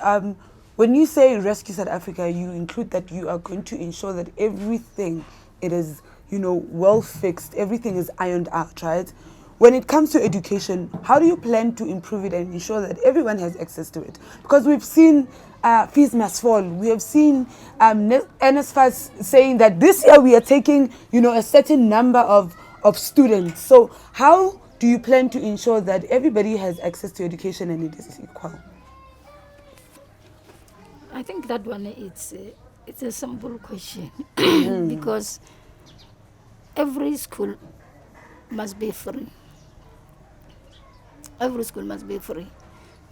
when you say Rescue South Africa, you include that you are going to ensure that everything, it is, well fixed, everything is ironed out, right? When it comes to education, how do you plan to improve it and ensure that everyone has access to it? Because we've seen fees must fall. We have seen NSFAS saying that this year we are taking, a certain number of students. So how do you plan to ensure that everybody has access to education and it is equal? I think that one, it's a simple question because every school must be free. Every school must be free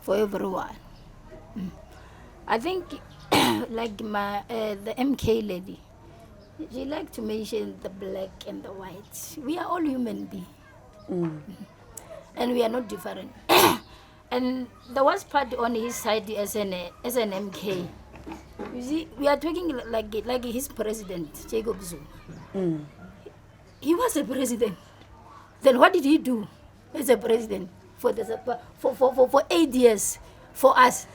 for everyone. I think like the MK lady, she liked to mention the black and the white. We are all human beings. And we are not different. And the worst part on his side as an MK, you see, we are talking like his president, Jacob Zuma. He was a president. Then what did he do as a president for 8 years for us?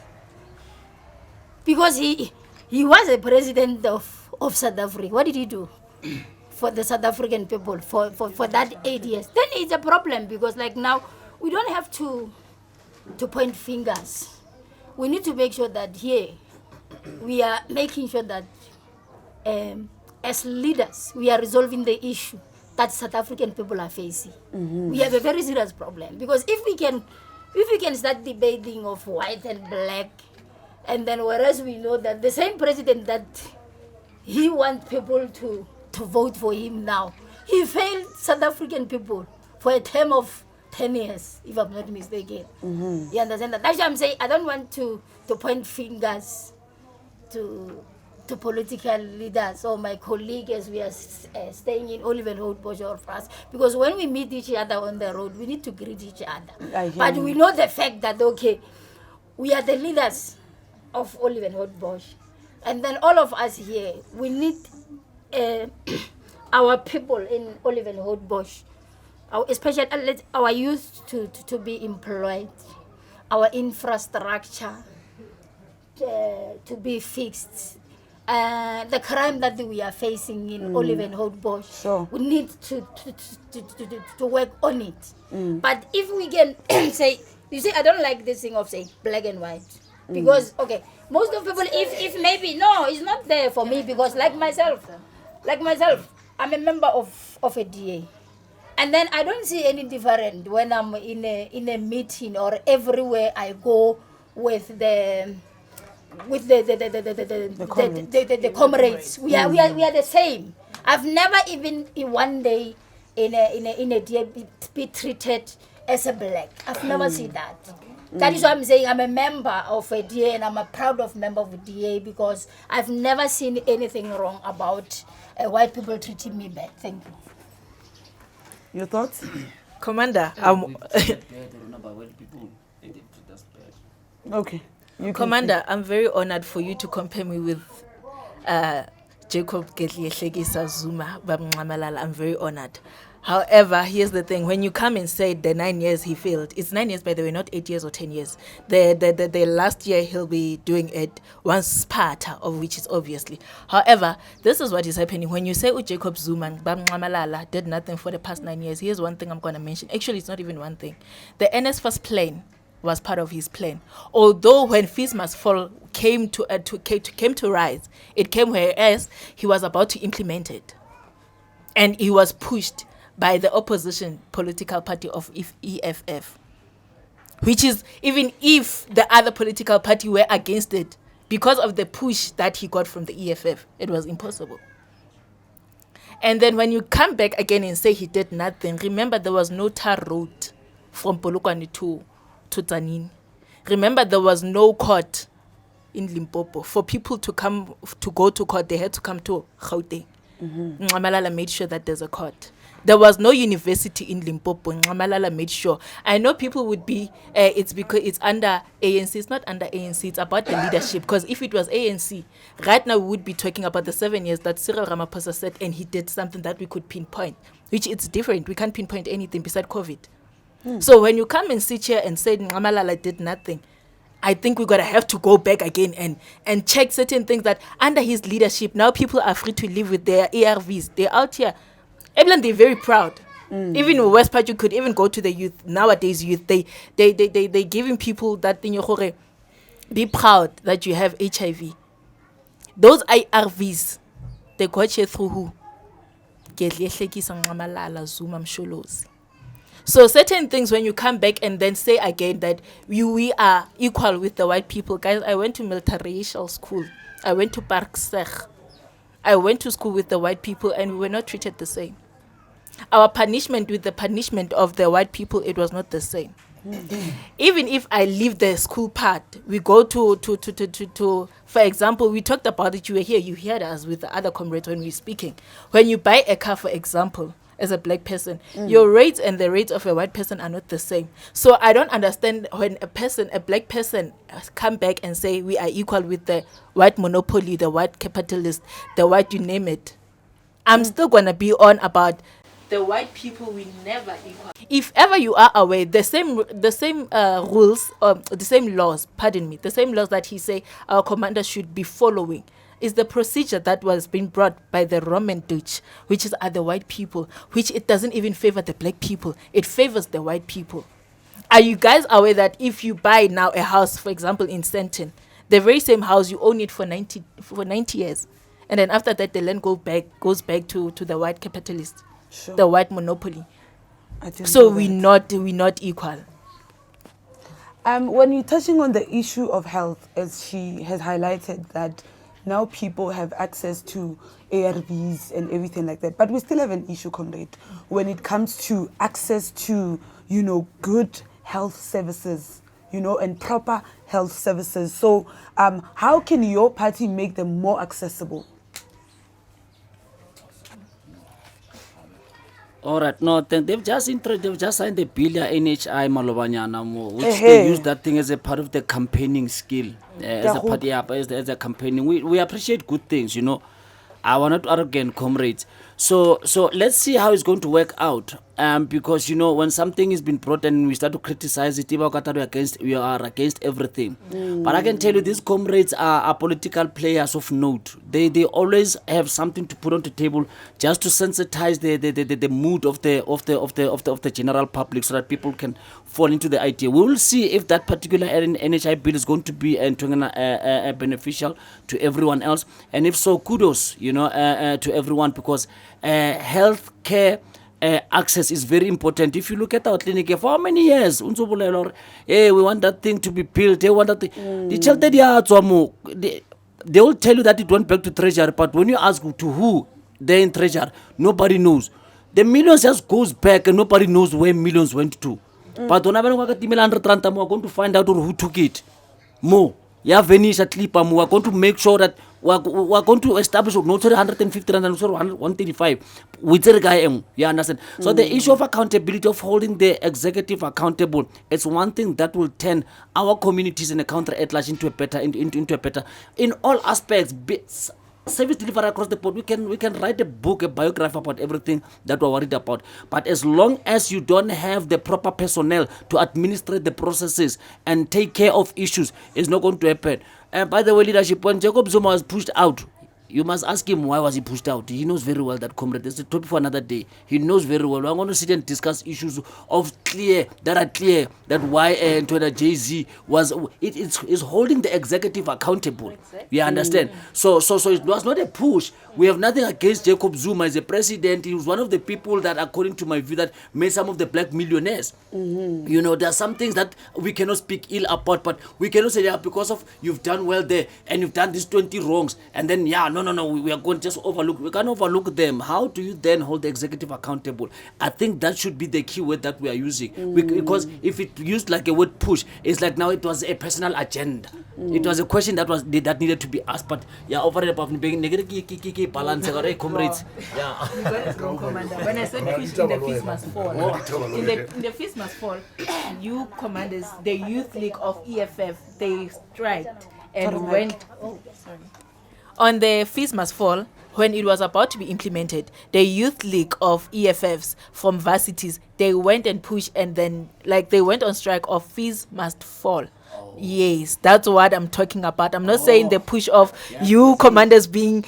Because he was a president of South Africa. What did he do for the South African people for that 8 years? Then it's a problem because like now we don't have to point fingers. We need to make sure that here we are making sure that as leaders we are resolving the issue that South African people are facing. We have a very serious problem because if we can start debating of white and black, and then whereas we know that the same president that he wants people to vote for him now, he failed South African people for a term of 10 years, if I'm not mistaken. You understand that? That's why I'm saying I don't want to point fingers to political leaders or my colleagues as we are staying in Olieven or France, because when we meet each other on the road, we need to greet each other. But we know the fact that, okay, we are the leaders of Olieven and then all of us here, we need our people in Olieven especially our youth to be employed, our infrastructure to be fixed. The crime that we are facing in Olieven we need to work on it. But if we can say, you see, I don't like this thing of saying black and white. Because, okay, most of people, if maybe, no, it's not there for me because like myself, I'm a member of a DA. And then I don't see any different when I'm in a meeting or everywhere I go with the comrades. We are the same. I've never even in one day in a DA be treated as a black. I've never seen that. That is why I'm saying I'm a member of a DA and I'm a proud of member of a DA because I've never seen anything wrong about white people treating me bad. Thank you. Your thoughts? Commander, Okay. Commander, I'm very honored for you to compare me with Jacob Gedley Zuma Babngqamalala. I'm very honored. However, here's the thing. When you come and say the 9 years he failed, it's 9 years, by the way, not 8 years or 10 years. The last year he'll be doing it once part of which is obviously. However, this is what is happening. When you say Jacob Zuma Babngqamalala did nothing for the past 9 years, here's one thing I'm going to mention. Actually, it's not even one thing. The NSFAS plan was part of his plan. Although when Fees Must Fall came to rise, it came whereas he was about to implement it, and he was pushed by the opposition political party of EFF, which is, even if the other political party were against it, because of the push that he got from the EFF, it was impossible. And then when you come back again and say he did nothing, remember there was no tar road from Polokwane to Tzaneen. Remember there was no court in Limpopo. For people to go to court, they had to come to Gauteng. Nxamalala made sure that there's a court. There was no university in Limpopo. Nxamalala made sure. I know people would be, it's because it's under ANC. It's not under ANC. It's about the leadership. Because if it was ANC, right now we would be talking about the 7 years that Cyril Ramaphosa said, and he did something that we could pinpoint, which it's different. We can't pinpoint anything besides COVID. So when you come and sit here and say Nxamalala did nothing, I think we're going to have to go back again and check certain things that under his leadership, now people are free to live with their ARVs. They're out here. Everyone, they're very proud. Even in West Part, you could even go to the youth. Nowadays, youth, they giving people that thing, be proud that you have HIV. Those ARVs, they got you through who? Zuma Msholozi. So certain things, when you come back and then say again that we are equal with the white people. Guys, I went to multiracial school. I went to Park Sech. I went to school with the white people and we were not treated the same. Our punishment with the punishment of the white people, it was not the same. Even if I leave the school part, we go to for example, we talked about it, you were here, you heard us with the other comrades when we were speaking. When you buy a car, for example, as a black person, your rates and the rates of a white person are not the same. So I don't understand when a black person come back and say we are equal with the white monopoly, the white capitalist, the white you name it. I'm still going to be on about the white people will never equal. If ever you are aware, the same rules, the same laws, the same laws that he say our commanders should be following is the procedure that was being brought by the Roman Dutch, which are the white people, which it doesn't even favor the black people. It favors the white people. Are you guys aware that if you buy now a house, for example, in Senton, the very same house, you own it for 90 years. And then after that, the land goes back to the white capitalist, the white monopoly. So we're not equal. When you're touching on the issue of health, as she has highlighted that now people have access to ARVs and everything like that. But we still have an issue, comrade, when it comes to access to, good health services, and proper health services. So how can your party make them more accessible? All right, no, they've just signed the bill, NHI Malobanyana, which they use that thing as a part of the campaigning skill, as a part, as a campaigning. We appreciate good things, I want not arrogant comrades. So let's see how it's going to work out. Because when something is been brought and we start to criticize it, we are against everything. But I can tell you, these comrades are political players of note. They always have something to put on the table just to sensitize the mood of the general public, so that people can fall into the idea. We will see if that particular NHI bill is going to be beneficial to everyone else, and if so, kudos, to everyone, because health care access is very important. If you look at our clinic, for how many years, we want that thing to be built, they want that thing. They will tell you that it went back to treasury, but when you ask to who they're in treasury, nobody knows. The millions just goes back and nobody knows where millions went to. But when I'm going to find out who took it. More. Yeah, Venice at Lipa, we are going to make sure that we are going to establish not 150 and 135 with the guy. You understand? So the issue of accountability, of holding the executive accountable, it's one thing that will turn our communities in the country at large into a better, in all aspects. Service delivery across the board. We can write a book, a biography about everything that we're worried about. But as long as you don't have the proper personnel to administrate the processes and take care of issues, it's not going to happen. And by the way, leadership, when Jacob Zuma was pushed out, you must ask him why was he pushed out. He knows very well that, comrade. That's a topic for another day. He knows very well. I'm going to sit and discuss issues of clear that why Antoine Jay-Z was it's holding the executive accountable. You understand? So it was not a push. We have nothing against Jacob Zuma as a president. He was one of the people that, according to my view, that made some of the black millionaires. You know, there are some things that we cannot speak ill about, but we cannot say, yeah, because of you've done well there and you've done these 20 wrongs, and then no, we are going to just overlook. We can't overlook them. How do you then hold the executive accountable? I think that should be the key word that we are using. Because if it used like a word push, it's like now it was a personal agenda. It was a question that needed to be asked, but yeah, over and above balance, comrades. Yeah. You got it wrong, Commander. When I said push, in the feast must fall. In the feast must fall. You commanders, the youth league of EFF, they striked and went. Oh, sorry. On the feast must fall, when it was about to be implemented, the youth league of EFFs from varsities, they went and pushed, and then they went on strike of fees must fall. Yes, that's what I'm talking about. I'm not saying the push of you commanders being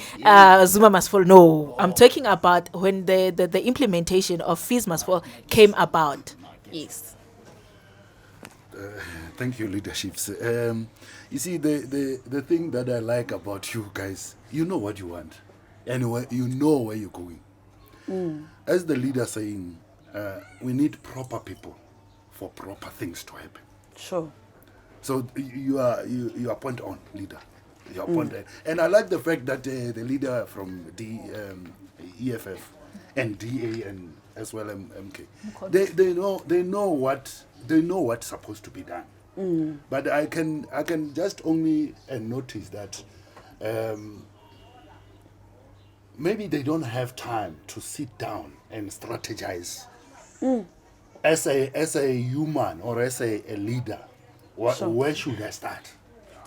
Zuma must fall. No, I'm talking about when the implementation of fees must fall came about. Yes. Thank you, leaderships. You see, the thing that I like about you guys, you know what you want. Anyway, you know where you're going. As the leader saying, we need proper people for proper things to happen. Sure. So you are point on, leader. You are point on. And I like the fact that the leader from the EFF and DA and as well MK, they know what's supposed to be done. But I can just only notice that maybe they don't have time to sit down and strategize as a human or as a leader. Where should I start?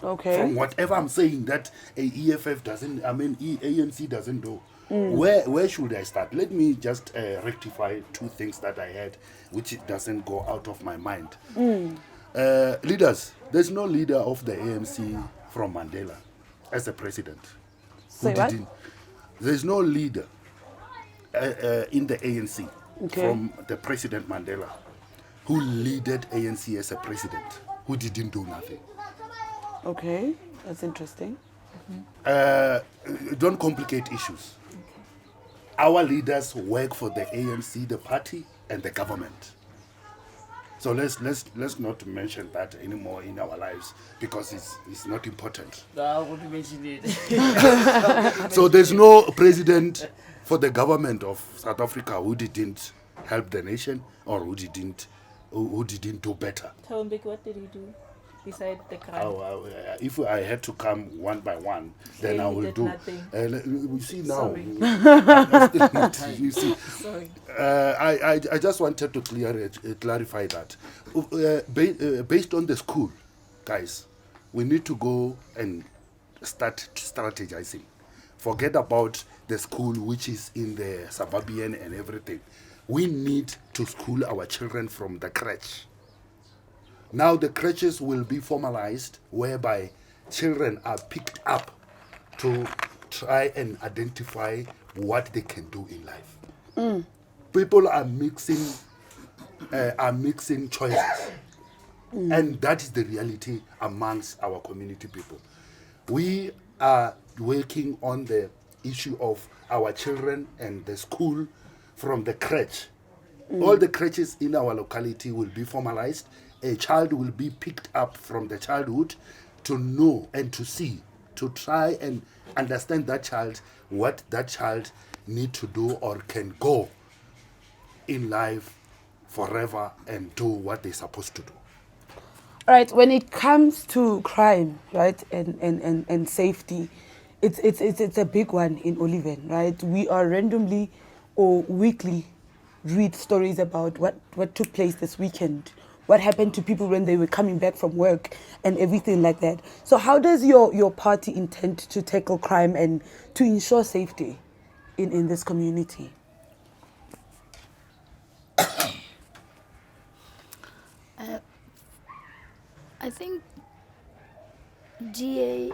Okay. From whatever I'm saying that EFF doesn't, ANC doesn't do. Where should I start? Let me just rectify two things that I had, which it doesn't go out of my mind. Leaders, there's no leader of the ANC from Mandela as a president. Say what? There's no leader in the ANC Okay. from the President Mandela who leaded ANC as a president, who didn't do nothing. Okay, that's interesting. Don't complicate issues. Our leaders work for the ANC, the party, and the government. So let's not mention that anymore in our lives because it's not important. I want to mention it. So there's no president for the government of South Africa who didn't help the nation or who didn't do better. Tawambek, what did he do besides the crime? If I had to come one by one, then I will do. We see now. You see. Sorry. I just wanted to clarify that. Based on the school, guys, we need to go and start strategizing. Forget about the school which is in the suburban and everything. We need to school our children from the crèche. Now the crèches will be formalized whereby children are picked up to try and identify what they can do in life. People are mixing choices. And that is the reality amongst our community people. We are working on the issue of our children and the school from the crèche. All the crèches in our locality will be formalized. A child will be picked up from the childhood to know and to see, to try and understand that child, what that child need to do or can go in life forever and do what they're supposed to do. All right, when it comes to crime, right, and safety, it's a big one in Olieven, right? We are randomly or weekly read stories about what took place this weekend, what happened to people when they were coming back from work and everything like that. So how does your party intend to tackle crime and to ensure safety in this community? I think GA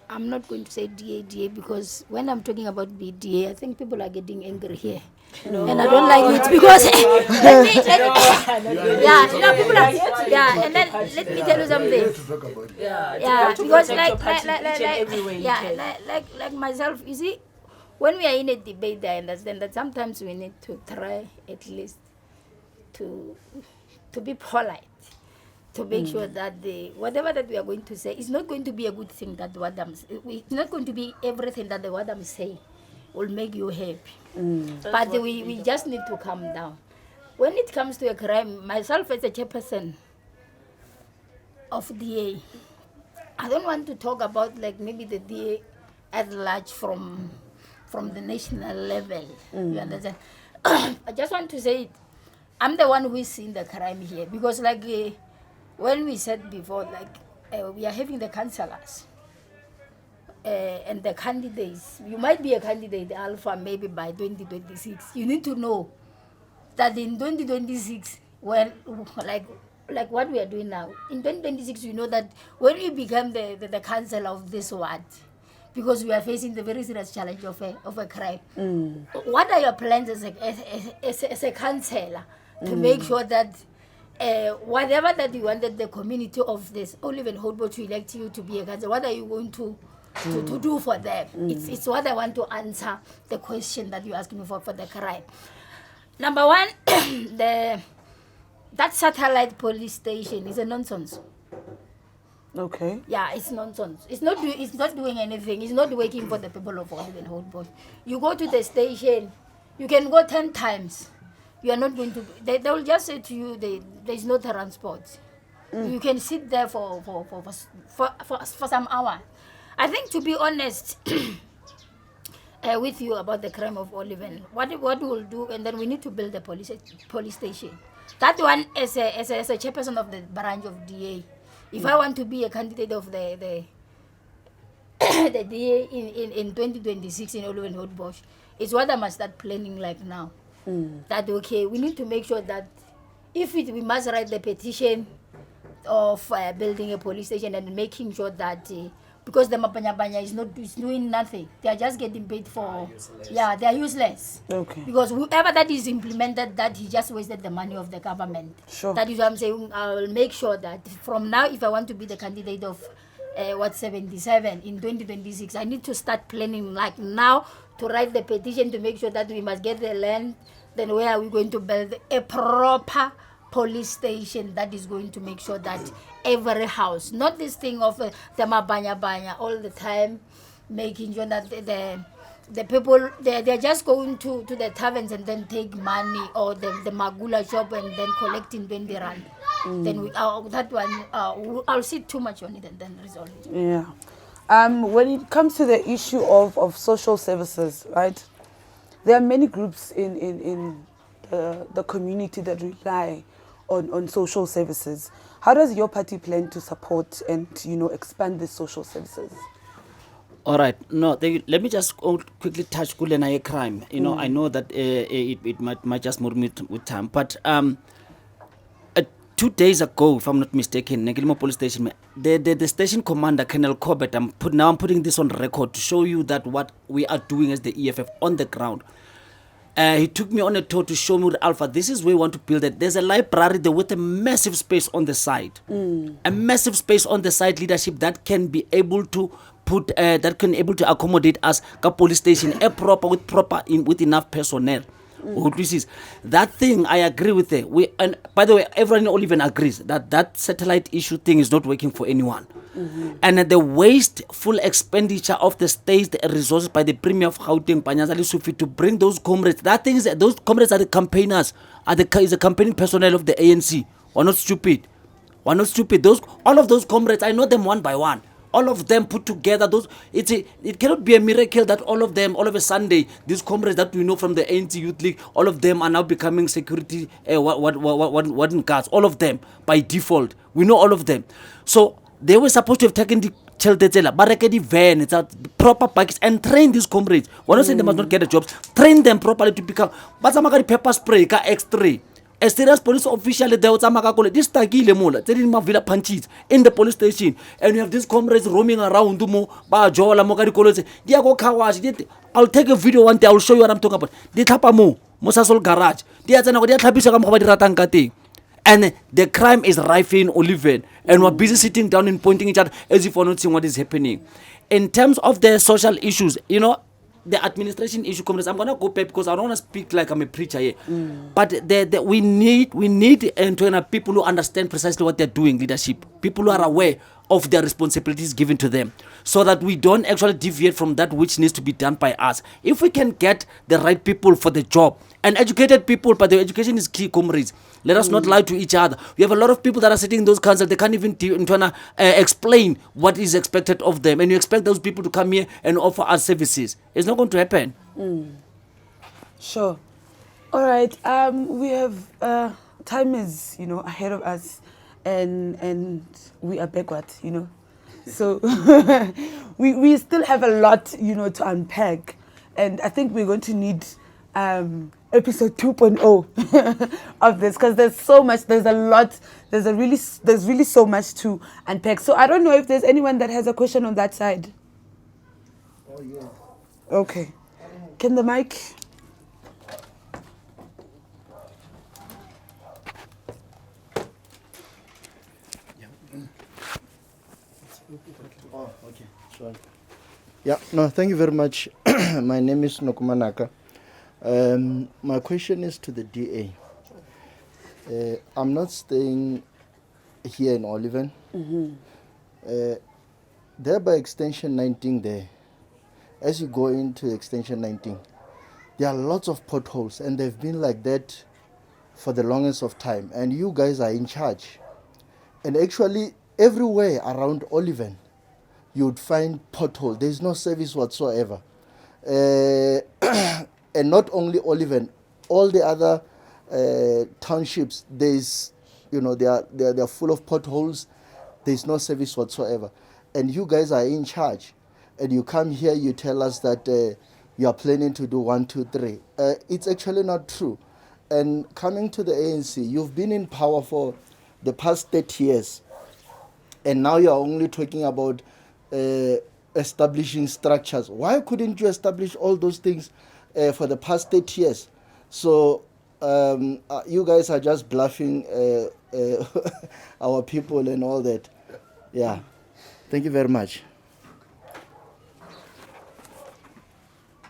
I'm not going to say DA because when I'm talking about BDA, I think people are getting angry here. And I don't like it because people are, and then let me tell you something. Because like myself, you see, when we are in a debate, I understand that sometimes we need to try at least to be polite, to make sure that whatever that we are going to say is not going to be a good thing. It's not going to be everything that what I'm saying will make you happy. But we just need to calm down. When it comes to a crime, myself as a chairperson of DA, I don't want to talk about like maybe the DA at large from the national level. You understand? I just want to say I'm the one who is seeing the crime here because like when we said before, like we are having the councillors and the candidates. You might be a candidate alpha maybe by 2026. You need to know that in 2026, well, like what we are doing now, in 2026, you know that when we become the council of this ward, because we are facing the very serious challenge of a crime. What are your plans as a councillor to make sure that whatever that you wanted the community of this Olieven to elect you to be a councillor, what are you going to do for them? It's what I want to answer the question that you asked me for the crime. Number one, that satellite police station is a nonsense. Okay. Yeah, it's nonsense. It's not doing anything. It's not working for the people of Olieven. You go to the station, you can go 10 times. You are not going to. They will just say to you, there is no transport. You can sit there for some hour. I think, to be honest, with you about the crime of Olieven, what we will do, and then we need to build a police station. That one, as a chairperson of the branch of DA, if I want to be a candidate of the DA in 2026 in Olieven, it's what I must start planning like now. That okay, we need to make sure that we must write the petition of building a police station and making sure that because the Mapanya is doing nothing. They are just getting paid for, they are useless. Okay. Because whoever that is implemented, that he just wasted the money of the government. Sure. That is what I'm saying. I will make sure that from now, if I want to be the candidate of 77 in 2026, I need to start planning like now to write the petition to make sure that we must get the land. Then where are we going to build a proper police station that is going to make sure that every house, not this thing of the mabanya all the time, making sure that the people they're just going to the taverns and then take money, or the magula shop and then collecting 20 rand. Then that one I'll see too much on it and then resolve it. Yeah. When it comes to the issue of social services, right? There are many groups in the community that rely on social services. How does your party plan to support and expand these social services? All right. No, let me just quickly touch Kulenaye crime. I know that it might just move me with time, but 2 days ago, if I'm not mistaken, Negilimo police station, the station commander, Colonel Corbett, I'm putting this on record to show you that what we are doing as the EFF on the ground. He took me on a tour to show me, Alpha, this is where we want to build it. There's a library there with a massive space on the side. A massive space on the side leadership that can be able to accommodate us, a police station, with enough personnel. That thing, I agree with it. And by the way, everyone in Olieven agrees that satellite issue thing is not working for anyone. And the wasteful expenditure of the state resources by the Premier of Gauteng, Panyaza Sufi, to bring those comrades. Those comrades are the campaigners, is the campaigning personnel of the ANC. We're not stupid. All of those comrades, I know them one by one. All of them put together, it cannot be a miracle that all of them, all of a Sunday, these comrades that we know from the ANC Youth League, all of them are now becoming security guards. All of them, by default. We know all of them. So they were supposed to have taken the Barakedi van, it's a proper package, and train these comrades. We're not saying they must not get a job. Train them properly to become. But some pepper spray, X3. a serious police official there o tsamaya ka kole di stakile mola tse di mavila punches in the police station, and you have these comrades roaming around mo ba jola mo ka dikolo tse di ya go car wash. I'll take a video one day, I'll show you what I'm talking about. Di tlhapa mo Sasol garage di ya tsena go di ya tlhapisa ka mo ba di ratang ka teng. And the crime is rife in Olieven, and we're busy sitting down and pointing each other as if we're not seeing what is happening. In terms of the social issues, you know, the administration issue, comrades, I'm gonna go back because I don't want to speak like I'm a preacher here. But we need people who understand precisely what they're doing, leadership. People who are aware of their responsibilities given to them, so that we don't actually deviate from that which needs to be done by us. If we can get the right people for the job, and educated people, but the education is key, comrades. Let us not lie to each other. We have a lot of people that are sitting in those councils, they can't even explain what is expected of them, and you expect those people to come here and offer us services. It's not going to happen. Sure. All right. We have time is ahead of us, and we are backward. So we still have a lot to unpack, and I think we're going to need episode 2.0 of this, because there's so much, there's a lot, there's really so much to unpack. So I don't know if there's anyone that has a question on that side. Oh yeah. Okay. Can the mic? Oh, okay. Sure. Yeah, no, thank you very much. My name is Nokumanaka. My question is to the DA. I'm not staying here in Olieven. There by extension 19 there, as you go into extension 19, there are lots of potholes, and they've been like that for the longest of time, and you guys are in charge. And actually, everywhere around Olieven, you would find pothole. There's no service whatsoever. And not only Olieven, all the other townships, there's, they're full of potholes. There's no service whatsoever. And you guys are in charge. And you come here, you tell us that you are planning to do 1, 2, 3. It's actually not true. And coming to the ANC, you've been in power for the past 30 years. And now you're only talking about establishing structures. Why couldn't you establish all those things for the past 30 years? So you guys are just bluffing our people and all that. Yeah. Thank you very much.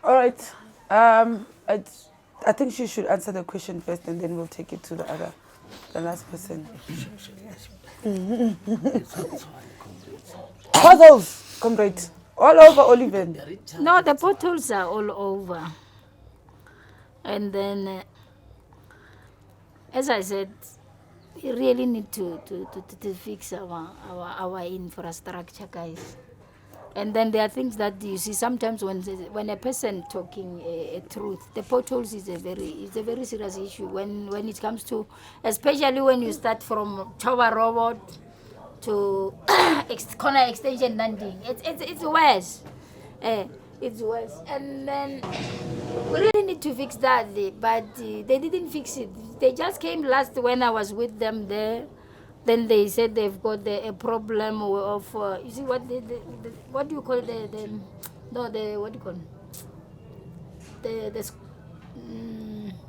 All right. I think she should answer the question first, and then we'll take it to the last person. Potholes, comrade, all over Olieven. No, the potholes are all over. And then, as I said, we really need to fix our infrastructure, guys. And then there are things that you see sometimes when a person talking a truth, the potholes is a very serious issue when it comes to, especially when you start from Chowa Robot to corner extension landing. It's worse. It's worse. And then we really need to fix that, but they didn't fix it. They just came last when I was with them there. Then they said they've got a problem of you see what what do you call what do you call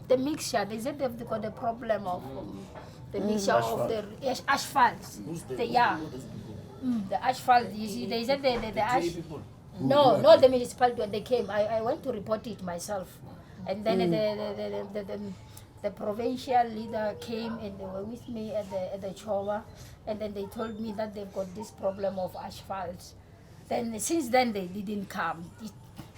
the mixture? They said they've got a problem of the mixture of the asphalt. The asphalt. You see, they said the ash. No, not the municipality. When they came, I went to report it myself, and then the provincial leader came and they were with me at the Chowa, and then they told me that they've got this problem of asphalt. Then since then they didn't come.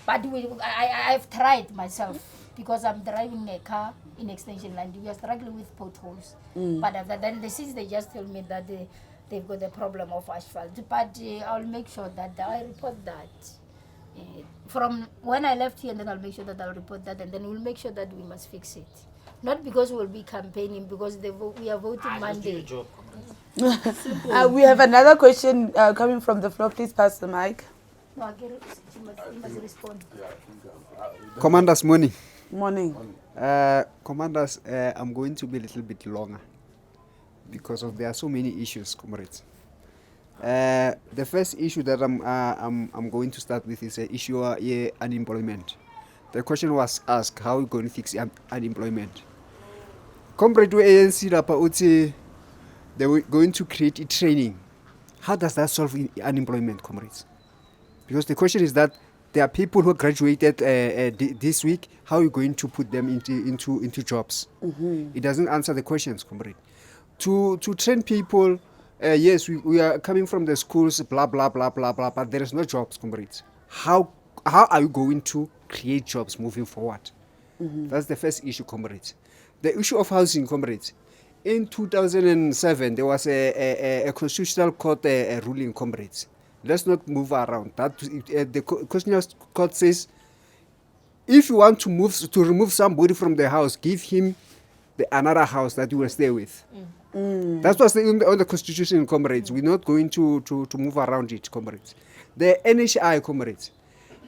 But I've tried myself, because I'm driving a car in extension line. We are struggling with potholes. But after then, since they just told me that they've got the problem of asphalt. But I'll make sure that I report that. From when I left here, and then I'll make sure that I'll report that, and then we'll make sure that we must fix it. Not because we'll be campaigning, because we are voting Monday. We have another question coming from the floor. Please pass the mic. No, you must respond. Commanders, morning. Morning. Commanders, I'm going to be a little bit longer because of there are so many issues, comrades. The first issue that I'm going to start with is the issue of unemployment. The question was asked, how are we going to fix unemployment? Comrade ANC Rapa Uti, they were going to create a training. How does that solve unemployment, comrades? Because the question is that there are people who graduated this week. How are you going to put them into jobs? It doesn't answer the questions, comrade. To train people, yes, we are coming from the schools, blah blah blah blah blah, but there is no jobs, comrades. How are you going to create jobs moving forward? That's the first issue, comrades. The issue of housing, comrades. In 2007, there was a constitutional court ruling, comrades. Let's not move around. That the constitutional court says, if you want to remove somebody from the house, give him another house that you will stay with. That was on the constitution, comrades. We're not going to move around it, comrades. The NHI, comrades.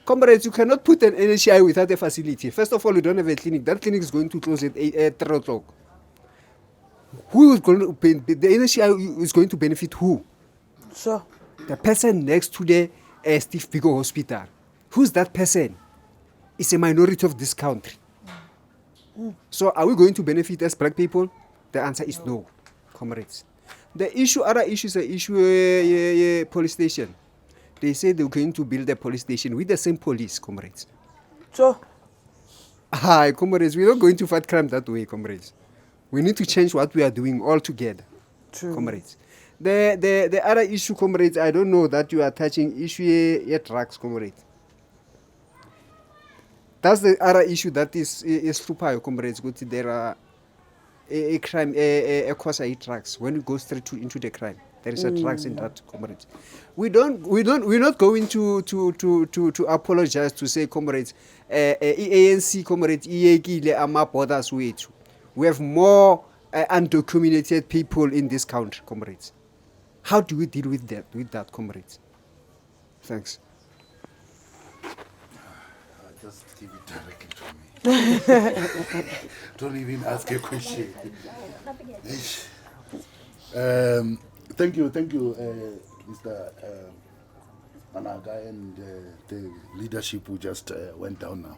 Comrades, you cannot put an NHI without a facility. First of all, you don't have a clinic. That clinic is going to close at 3 o'clock. Who is going to the NHI is going to benefit who? Sure. The person next to the Steve Biko Hospital. Who's that person? It's a minority of this country. So are we going to benefit as black people? The answer is no, comrades. Other issue is the issue police station. They say they're going to build a police station with the same police, comrades. Sure. Hi, comrades, we're not going to fight crime that way, comrades. We need to change what we are doing all together, comrades. The other issue, comrades, I don't know that you are touching issue drugs, comrades. That's the other issue that is super, comrades. There are a crime, a cause of drugs. When you go straight into the crime, there is a drugs in that, comrades. We're not going to apologize to say, comrades, ANC, comrades, iegile ama borders with. We have more undocumented people in this country, comrades. How do we deal with that, comrades? Thanks. Just give it directly to me. Don't even ask a question. Thank you, Mr. Managa and the leadership who just went down now.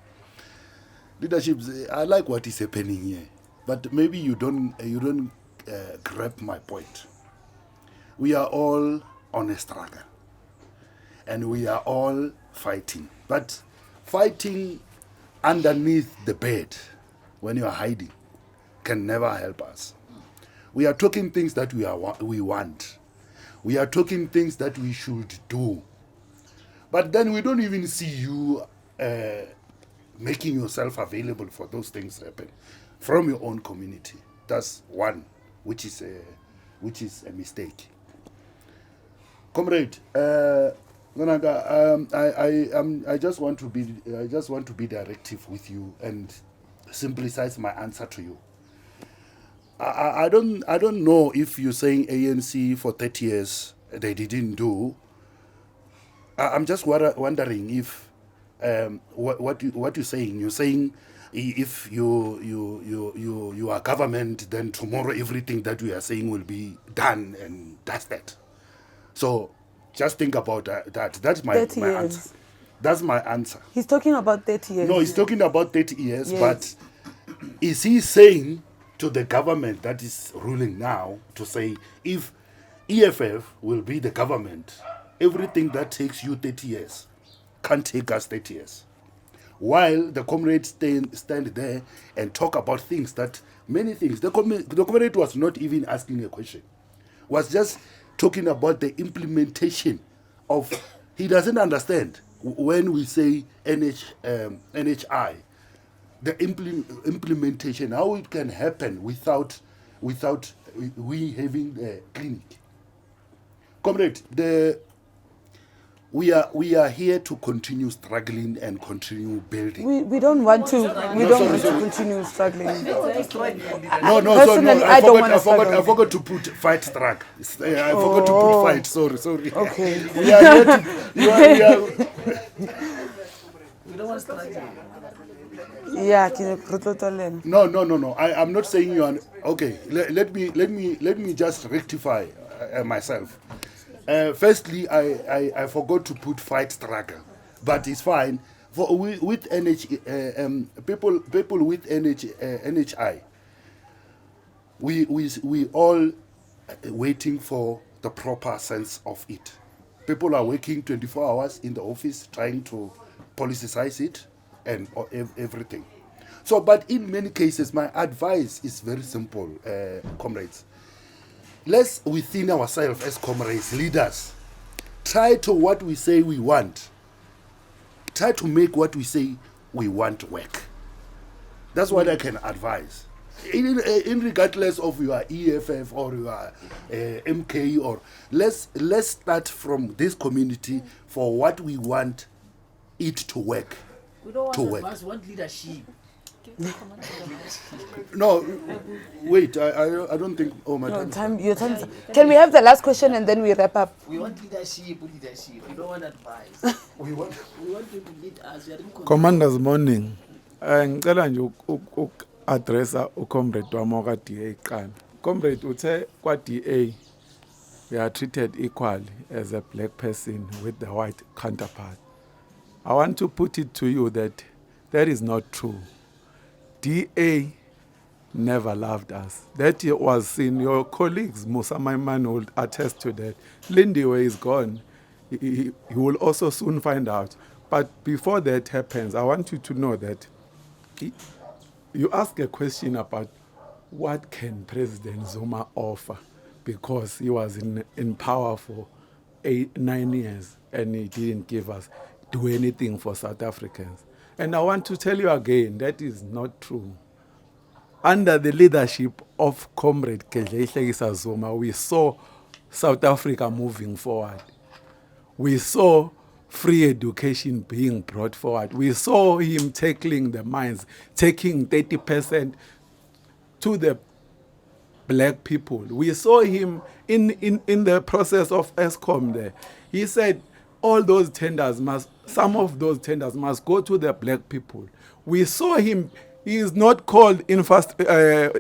Leadership, I like what is happening here, but maybe you don't grab my point. We are all on a struggle, and we are all fighting. But fighting underneath the bed, when you are hiding, can never help us. We are talking things that we want. We are talking things that we should do. But then we don't even see you making yourself available for those things to happen from your own community. That's one, which is a mistake. Comrade, Nganaga, I just want to be directive with you and simplicize my answer to you. I don't know if you're saying ANC for 30 years they didn't do. I'm just wondering if what you're saying. You're saying if you are government, then tomorrow everything that we are saying will be done and that's that. So just think about that. That's my answer. That's my answer. He's talking about 30 years. No, he's talking about 30 years, yes. But is he saying to the government that is ruling now to say if EFF will be the government, everything that takes you 30 years can't take us 30 years? While the comrades stand there and talk about things that, many things, the comrade was not even asking a question, was just talking about the implementation of, he doesn't understand when we say NHI, the implementation, how it can happen without we having a clinic. Comrade, we are here to continue struggling and continue building. We don't want to continue struggling. No. Personally, I don't want to struggle. I forgot to put fight struggle. I forgot to put fight. Sorry. Okay. We are here to. We don't want to struggle. Yeah, ke re tlo tswa le ena. No. I'm not saying you are. Okay, let me just rectify myself. Firstly, I forgot to put fight struggle, but it's fine. For with NH people with NHI, we all waiting for the proper sense of it. People are working 24 hours in the office trying to politicize it and everything. So, but in many cases, my advice is very simple, comrades. Let's within ourselves as comrades, leaders, try to what we say we want. Try to make what we say we want work. That's what I can advise. In regardless of your EFF or your MK, or let's start from this community for what we want it to work. We don't want To work. advice, we want leadership. No, wait. I don't think. Oh my No, time. your time. Can we have the last question and then we wrap up? We want leadership. We don't want advice. We want. We want you to lead us. We are in control. Commanders morning. Ngicela nje addressa ucomrade wami oka DA qala. Comrade uthe kwa DA we are treated equally as a black person with the white counterpart. I want to put it to you that is not true. DA never loved us. That was in your colleagues. Musa Maiman will attest to that. Lindiwe is gone. He will also soon find out. But before that happens, I want you to know that you ask a question about what can President Zuma offer, because he was in power for 9 years and he didn't do anything for South Africans. And I want to tell you again, that is not true. Under the leadership of Comrade Gedleyihlekisa Zuma, we saw South Africa moving forward. We saw free education being brought forward. We saw him tackling the mines, taking 30% to the black people. We saw him in the process of ESCOM there. He said some of those tenders must go to the black people. We saw him. He is not called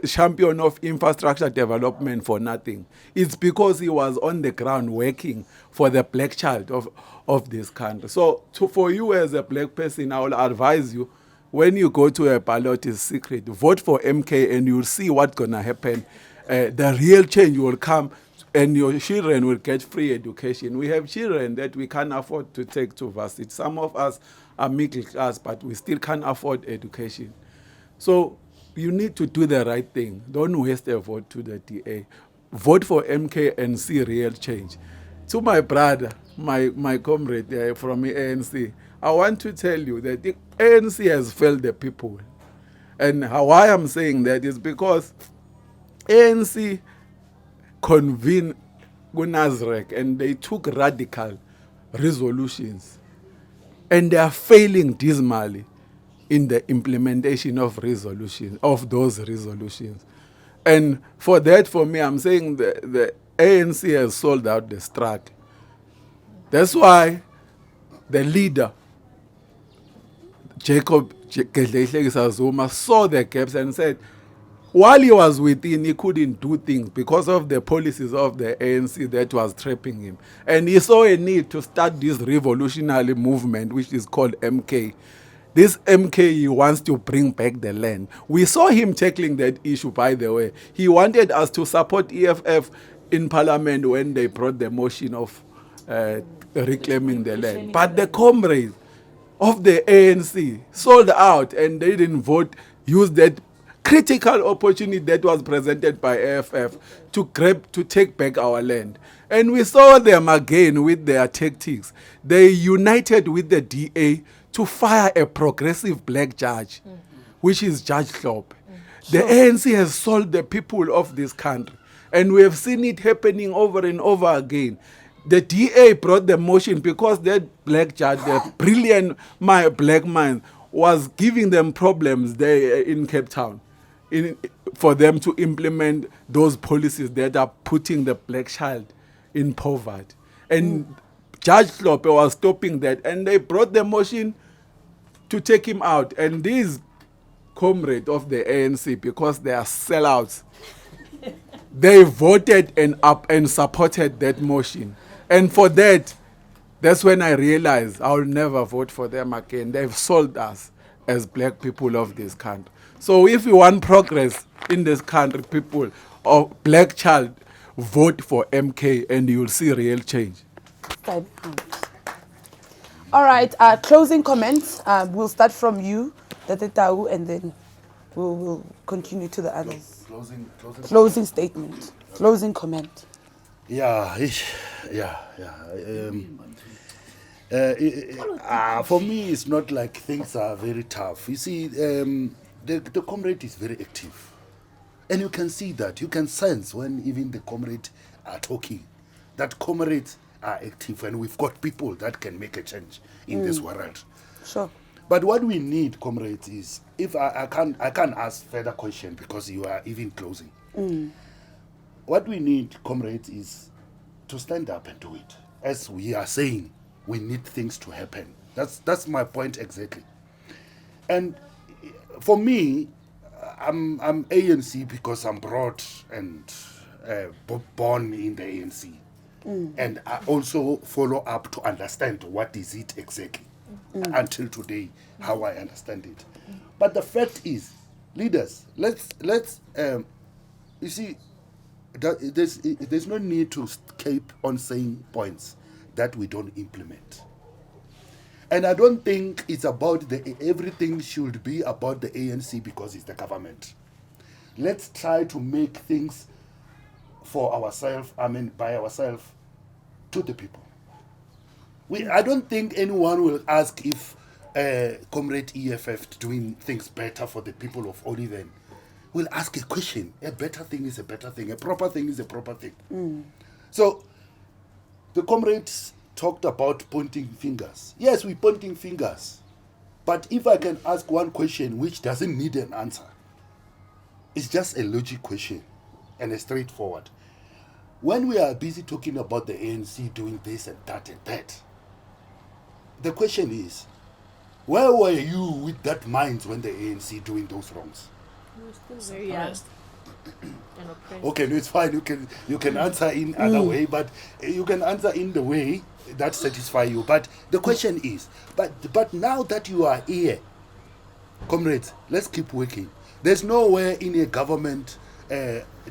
champion of infrastructure development for nothing. It's because he was on the ground working for the black child of this country. So for you as a black person, I will advise you, when you go to a ballot, it's secret. Vote for MK and you'll see what's going to happen. The real change will come and your children will get free education. We have children that we can't afford to take to varsity. Some of us are middle class, but we still can't afford education. So you need to do the right thing. Don't waste a vote to the DA. Vote for MK and see real change. To my brother, my comrade from the ANC, I want to tell you that the ANC has failed the people. And why I'm saying that is because ANC convened Gunazrek and they took radical resolutions. And they are failing dismally in the implementation of those resolutions. And for me, I'm saying the ANC has sold out the struggle. That's why the leader, Jacob Gedleyihlekisa Zuma, saw the gaps and said, while he was within, he couldn't do things because of the policies of the ANC that was trapping him. And he saw a need to start this revolutionary movement, which is called MK. This MK, he wants to bring back the land. We saw him tackling that issue, by the way. He wanted us to support EFF in Parliament when they brought the motion of reclaiming the land. But the comrades of the ANC sold out and they didn't vote, used that critical opportunity that was presented by EFF to take back our land. And we saw them again with their tactics. They united with the DA to fire a progressive black judge, which is Judge Hlophe. The ANC has sold the people of this country. And we have seen it happening over and over again. The DA brought the motion because that black judge, the brilliant black man, was giving them problems there in Cape Town for them to implement those policies that are putting the black child in poverty. And Judge Hlophe was stopping that. And they brought the motion to take him out. And these comrades of the ANC, because they are sellouts, they voted and up and supported that motion. And for that, that's when I realized I will never vote for them again. They've sold us as black people of this country. So if you want progress in this country, people or black child, vote for MK and you'll see real change. Time out. All right, closing comments. We'll start from you, Tatetau, and then we'll continue to the others. Closing statement. Closing comment. Yeah, yeah. For me, it's not like things are very tough. You see, the comrade is very active. And you can see that. You can sense when even the comrades are talking, that comrades are active and we've got people that can make a change in this world. Sure. But what we need, comrades, is, if I can't ask further question because you are even closing. What we need, comrades, is to stand up and do it. As we are saying, we need things to happen. That's my point exactly. And for me, I'm ANC because I'm brought and born in the ANC. And I also follow up to understand what is it exactly. Until today, how I understand it. But the fact is, leaders, let's you see, there's no need to keep on saying points that we don't implement. And I don't think it's about everything should be about the ANC because it's the government. Let's try to make things for ourselves, by ourselves, to the people. I don't think anyone will ask if Comrade EFF doing things better for the people of Olieven. Will ask a question. A better thing is a better thing. A proper thing is a proper thing. So the comrades talked about pointing fingers. Yes, we're pointing fingers. But if I can ask one question which doesn't need an answer, it's just a logic question and a straightforward. When we are busy talking about the ANC doing this and that, the question is, where were you with that mind when the ANC doing those wrongs? We were still very young and oppressed. Okay, no, it's fine. You can answer in other way, but you can answer in the way that satisfy you. But the question is, but now that you are here, comrades, let's keep working. There's nowhere in a government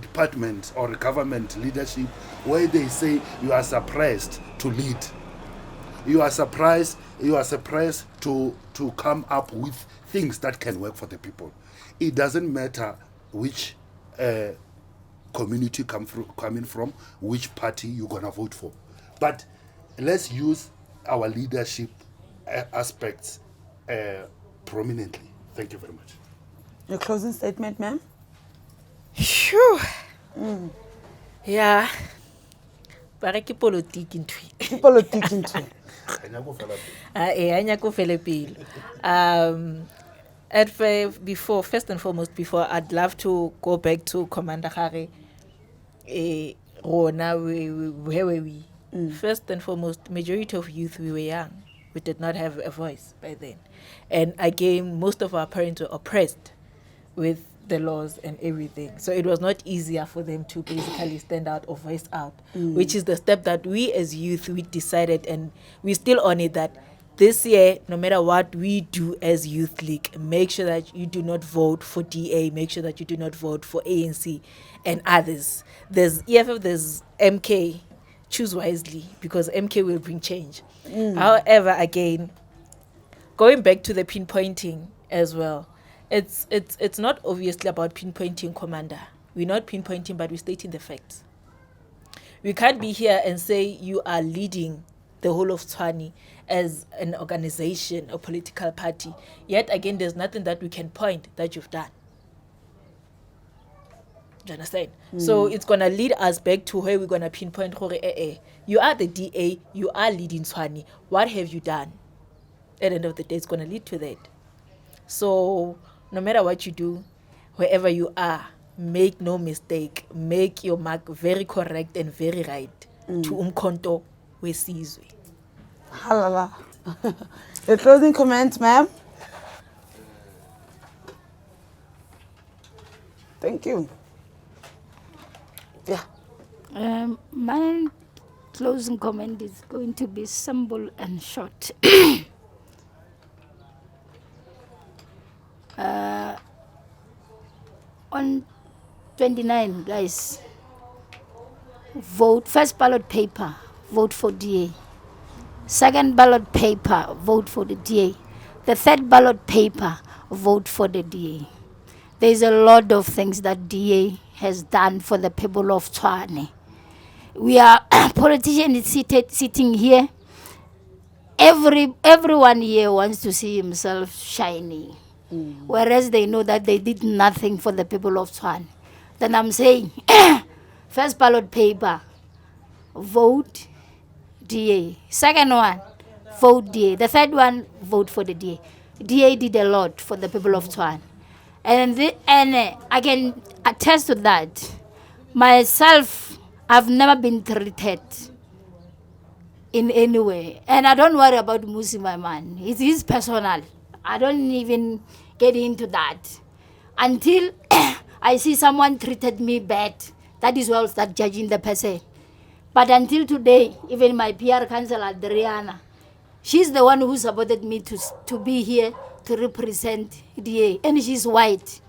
department or a government leadership where they say you are suppressed to lead. You are suppressed to come up with things that can work for the people. It doesn't matter which community coming from, which party you're gonna vote for. But let's use our leadership aspects prominently. Thank you very much. Your closing statement, ma'am? Phew. Yeah. Ba re ke politiki ntwe. Politics into. First and foremost, I'd love to go back to Commander Hare. Where were we? First and foremost, majority of youth, we were young. We did not have a voice by then. And again, most of our parents were oppressed with the laws and everything. So it was not easier for them to basically stand out or voice out, which is the step that we as youth, we decided, and we still on it, that this year, no matter what we do as Youth League, make sure that you do not vote for DA, make sure that you do not vote for ANC and others. There's EFF, there's MK. Choose wisely, because MK will bring change. However, again, going back to the pinpointing as well, it's not obviously about pinpointing Commander. We're not pinpointing, but we're stating the facts. We can't be here and say you are leading the whole of Tshwane as an organization, a political party. Yet again, there's nothing that we can point that you've done. Do you understand? So it's going to lead us back to where we're going to pinpoint, you are the DA, you are leading Tshwane. What have you done? At the end of the day, it's going to lead to that. So no matter what you do, wherever you are, make no mistake. Make your mark very correct and very right. To umkhonto wesizwe. Halala. Your closing comments, ma'am? Thank you. Yeah. My closing comment is going to be simple and short. On 29, guys, vote first ballot paper, vote for DA. Second ballot paper, vote for the DA. The third ballot paper, vote for the DA. There's a lot of things that DA has done for the people of Tshwane. We are politicians sitting here. Everyone here wants to see himself shining, whereas they know that they did nothing for the people of Tshwane. Then I'm saying, first ballot paper, vote DA. Second one, vote DA. The third one, vote for the DA. DA did a lot for the people of Tshwane. And I can attest to that. Myself, I've never been treated in any way. And I don't worry about Musi, my man. It is personal. I don't even get into that. Until I see someone treated me bad, that is why I'll start judging the person. But until today, even my PR councillor, Adriana, she's the one who supported me to be here to represent DA, and she's white.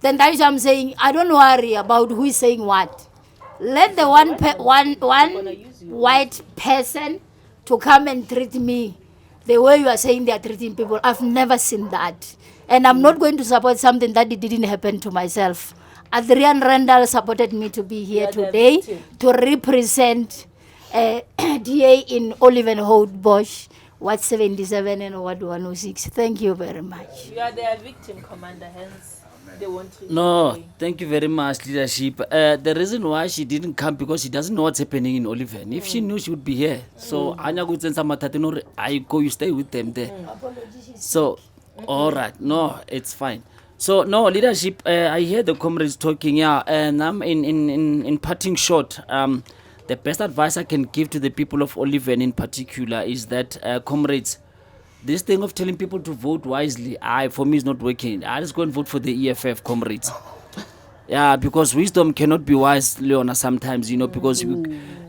Then that is why I'm saying, I don't worry about who is saying what. Let the one white person to come and treat me the way you are saying they are treating people. I've never seen that. And I'm not going to support something that it didn't happen to myself. Adrian Randall supported me to be here today to represent DA in Olieven, Holt, Bosch, Ward 77 and Ward 106. Thank you very much. You are their victim, Commander, hence they won't treat No, you. thank you very much, leadership. The reason why she didn't come because she doesn't know what's happening in Olieven. If she knew, she would be here. So Anya would send some I go, you stay with them there. So, all right, no, it's fine. So no, leadership. I hear the comrades talking, yeah, and I'm in parting short. The best advice I can give to the people of Olieven in particular is that, comrades, this thing of telling people to vote wisely, for me is not working. I just go and vote for the EFF, comrades. Yeah, because wisdom cannot be wise, Leona, sometimes, because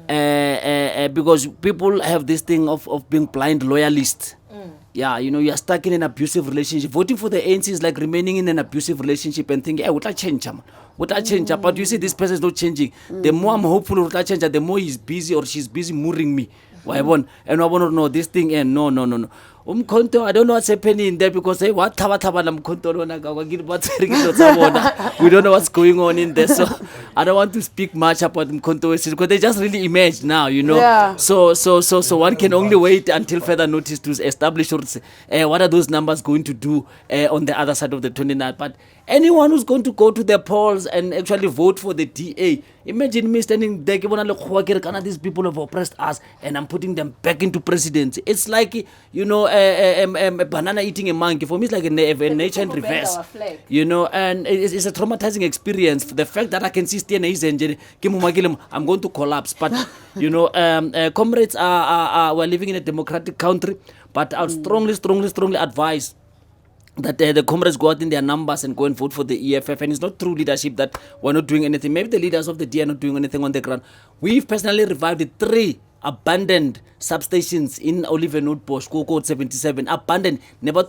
because people have this thing of being blind loyalists. Yeah, you are stuck in an abusive relationship. Voting for the ANC is like remaining in an abusive relationship and thinking, hey, would I change? Would I change? But you see, this person is not changing. The more I'm hopeful would I change, the more he's busy or she's busy mooring me. And I want to know this thing, and no. Umkhonto, I don't know what's happening there because what we don't know what's going on in there. So I don't want to speak much about Umkhonto because they just really emerged now, Yeah. So one can only wait until further notice to establish what are those numbers going to do on the other side of the 29th. But anyone who's going to go to the polls and actually vote for the DA, imagine me standing there, these people have oppressed us and I'm putting them back into presidency. It's like, a banana eating a monkey. For me, it's like a nature in reverse. And it's a traumatizing experience. The fact that I can see I'm going to collapse. But, comrades we're living in a democratic country, but I would strongly advise that the comrades go out in their numbers and go and vote for the EFF. And it's not true leadership that we're not doing anything. Maybe the leaders of the D are not doing anything on the ground. We've personally revived the 3 abandoned substations in Olieven, Bosch, Code 77. Abandoned. Never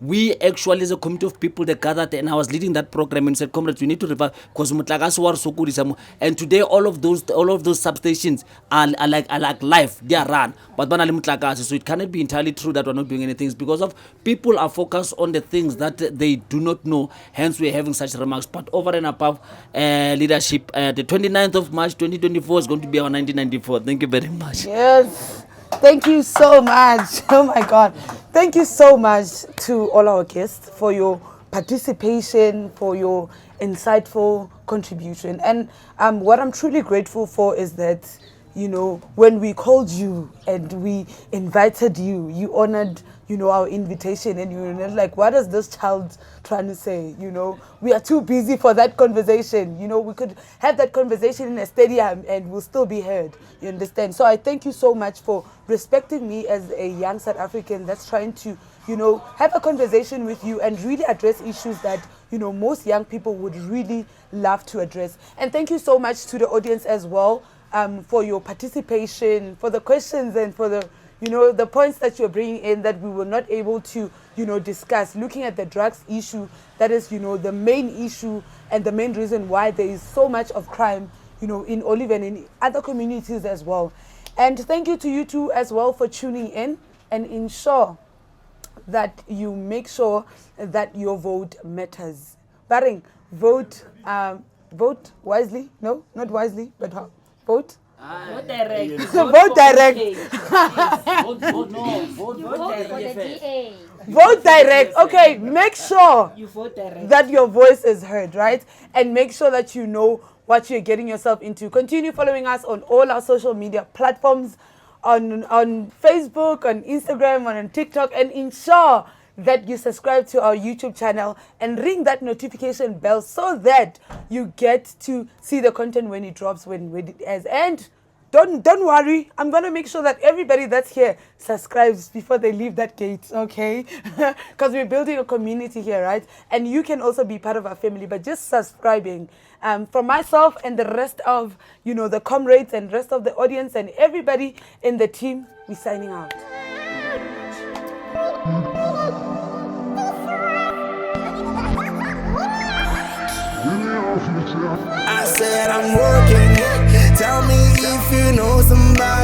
we actually, as a committee of people, they gathered and I was leading that program and said, comrades, we need to revive because and today all of those substations are like live. They are run. But so it cannot be entirely true that we're not doing anything. It's because of people are focused on the things that they do not know. Hence, we're having such remarks. But over and above leadership, the 29th of March 2024 is going to be our 1994. Thank you very much. Yes. Thank you so much. Oh my God. Thank you so much to all our guests for your participation, for your insightful contribution. And what I'm truly grateful for is that, when we called you and we invited you, you honored, our invitation, and you were like, what is this child trying to say? We are too busy for that conversation. We could have that conversation in a stadium and we'll still be heard. You understand? So I thank you so much for respecting me as a young South African that's trying to, have a conversation with you and really address issues that most young people would really love to address. And thank you so much to the audience as well for your participation, for the questions, and for the the points that you're bringing in that we were not able to discuss. Looking at the drugs issue, that is the main issue and the main reason why there is so much of crime in Olieven and in other communities as well. And thank you to you two as well for tuning in, and ensure that you make sure that your vote matters. Baring, vote wisely. No, not wisely, but how? Vote. Vote direct. Vote direct. Vote direct. Okay, make sure You vote direct. that your voice is heard, right? And make sure that you know what you're getting yourself into. Continue following us on all our social media platforms, on Facebook, on Instagram, on TikTok, and ensure that you subscribe to our YouTube channel and ring that notification bell so that you get to see the content when it drops, when it airs. And don't worry, I'm gonna make sure that everybody that's here subscribes before they leave that gate, okay? Because we're building a community here, right? And you can also be part of our family, but just subscribing. From myself and the rest of the comrades and rest of the audience and everybody in the team, we're signing out. I said I'm working. Tell me if you know somebody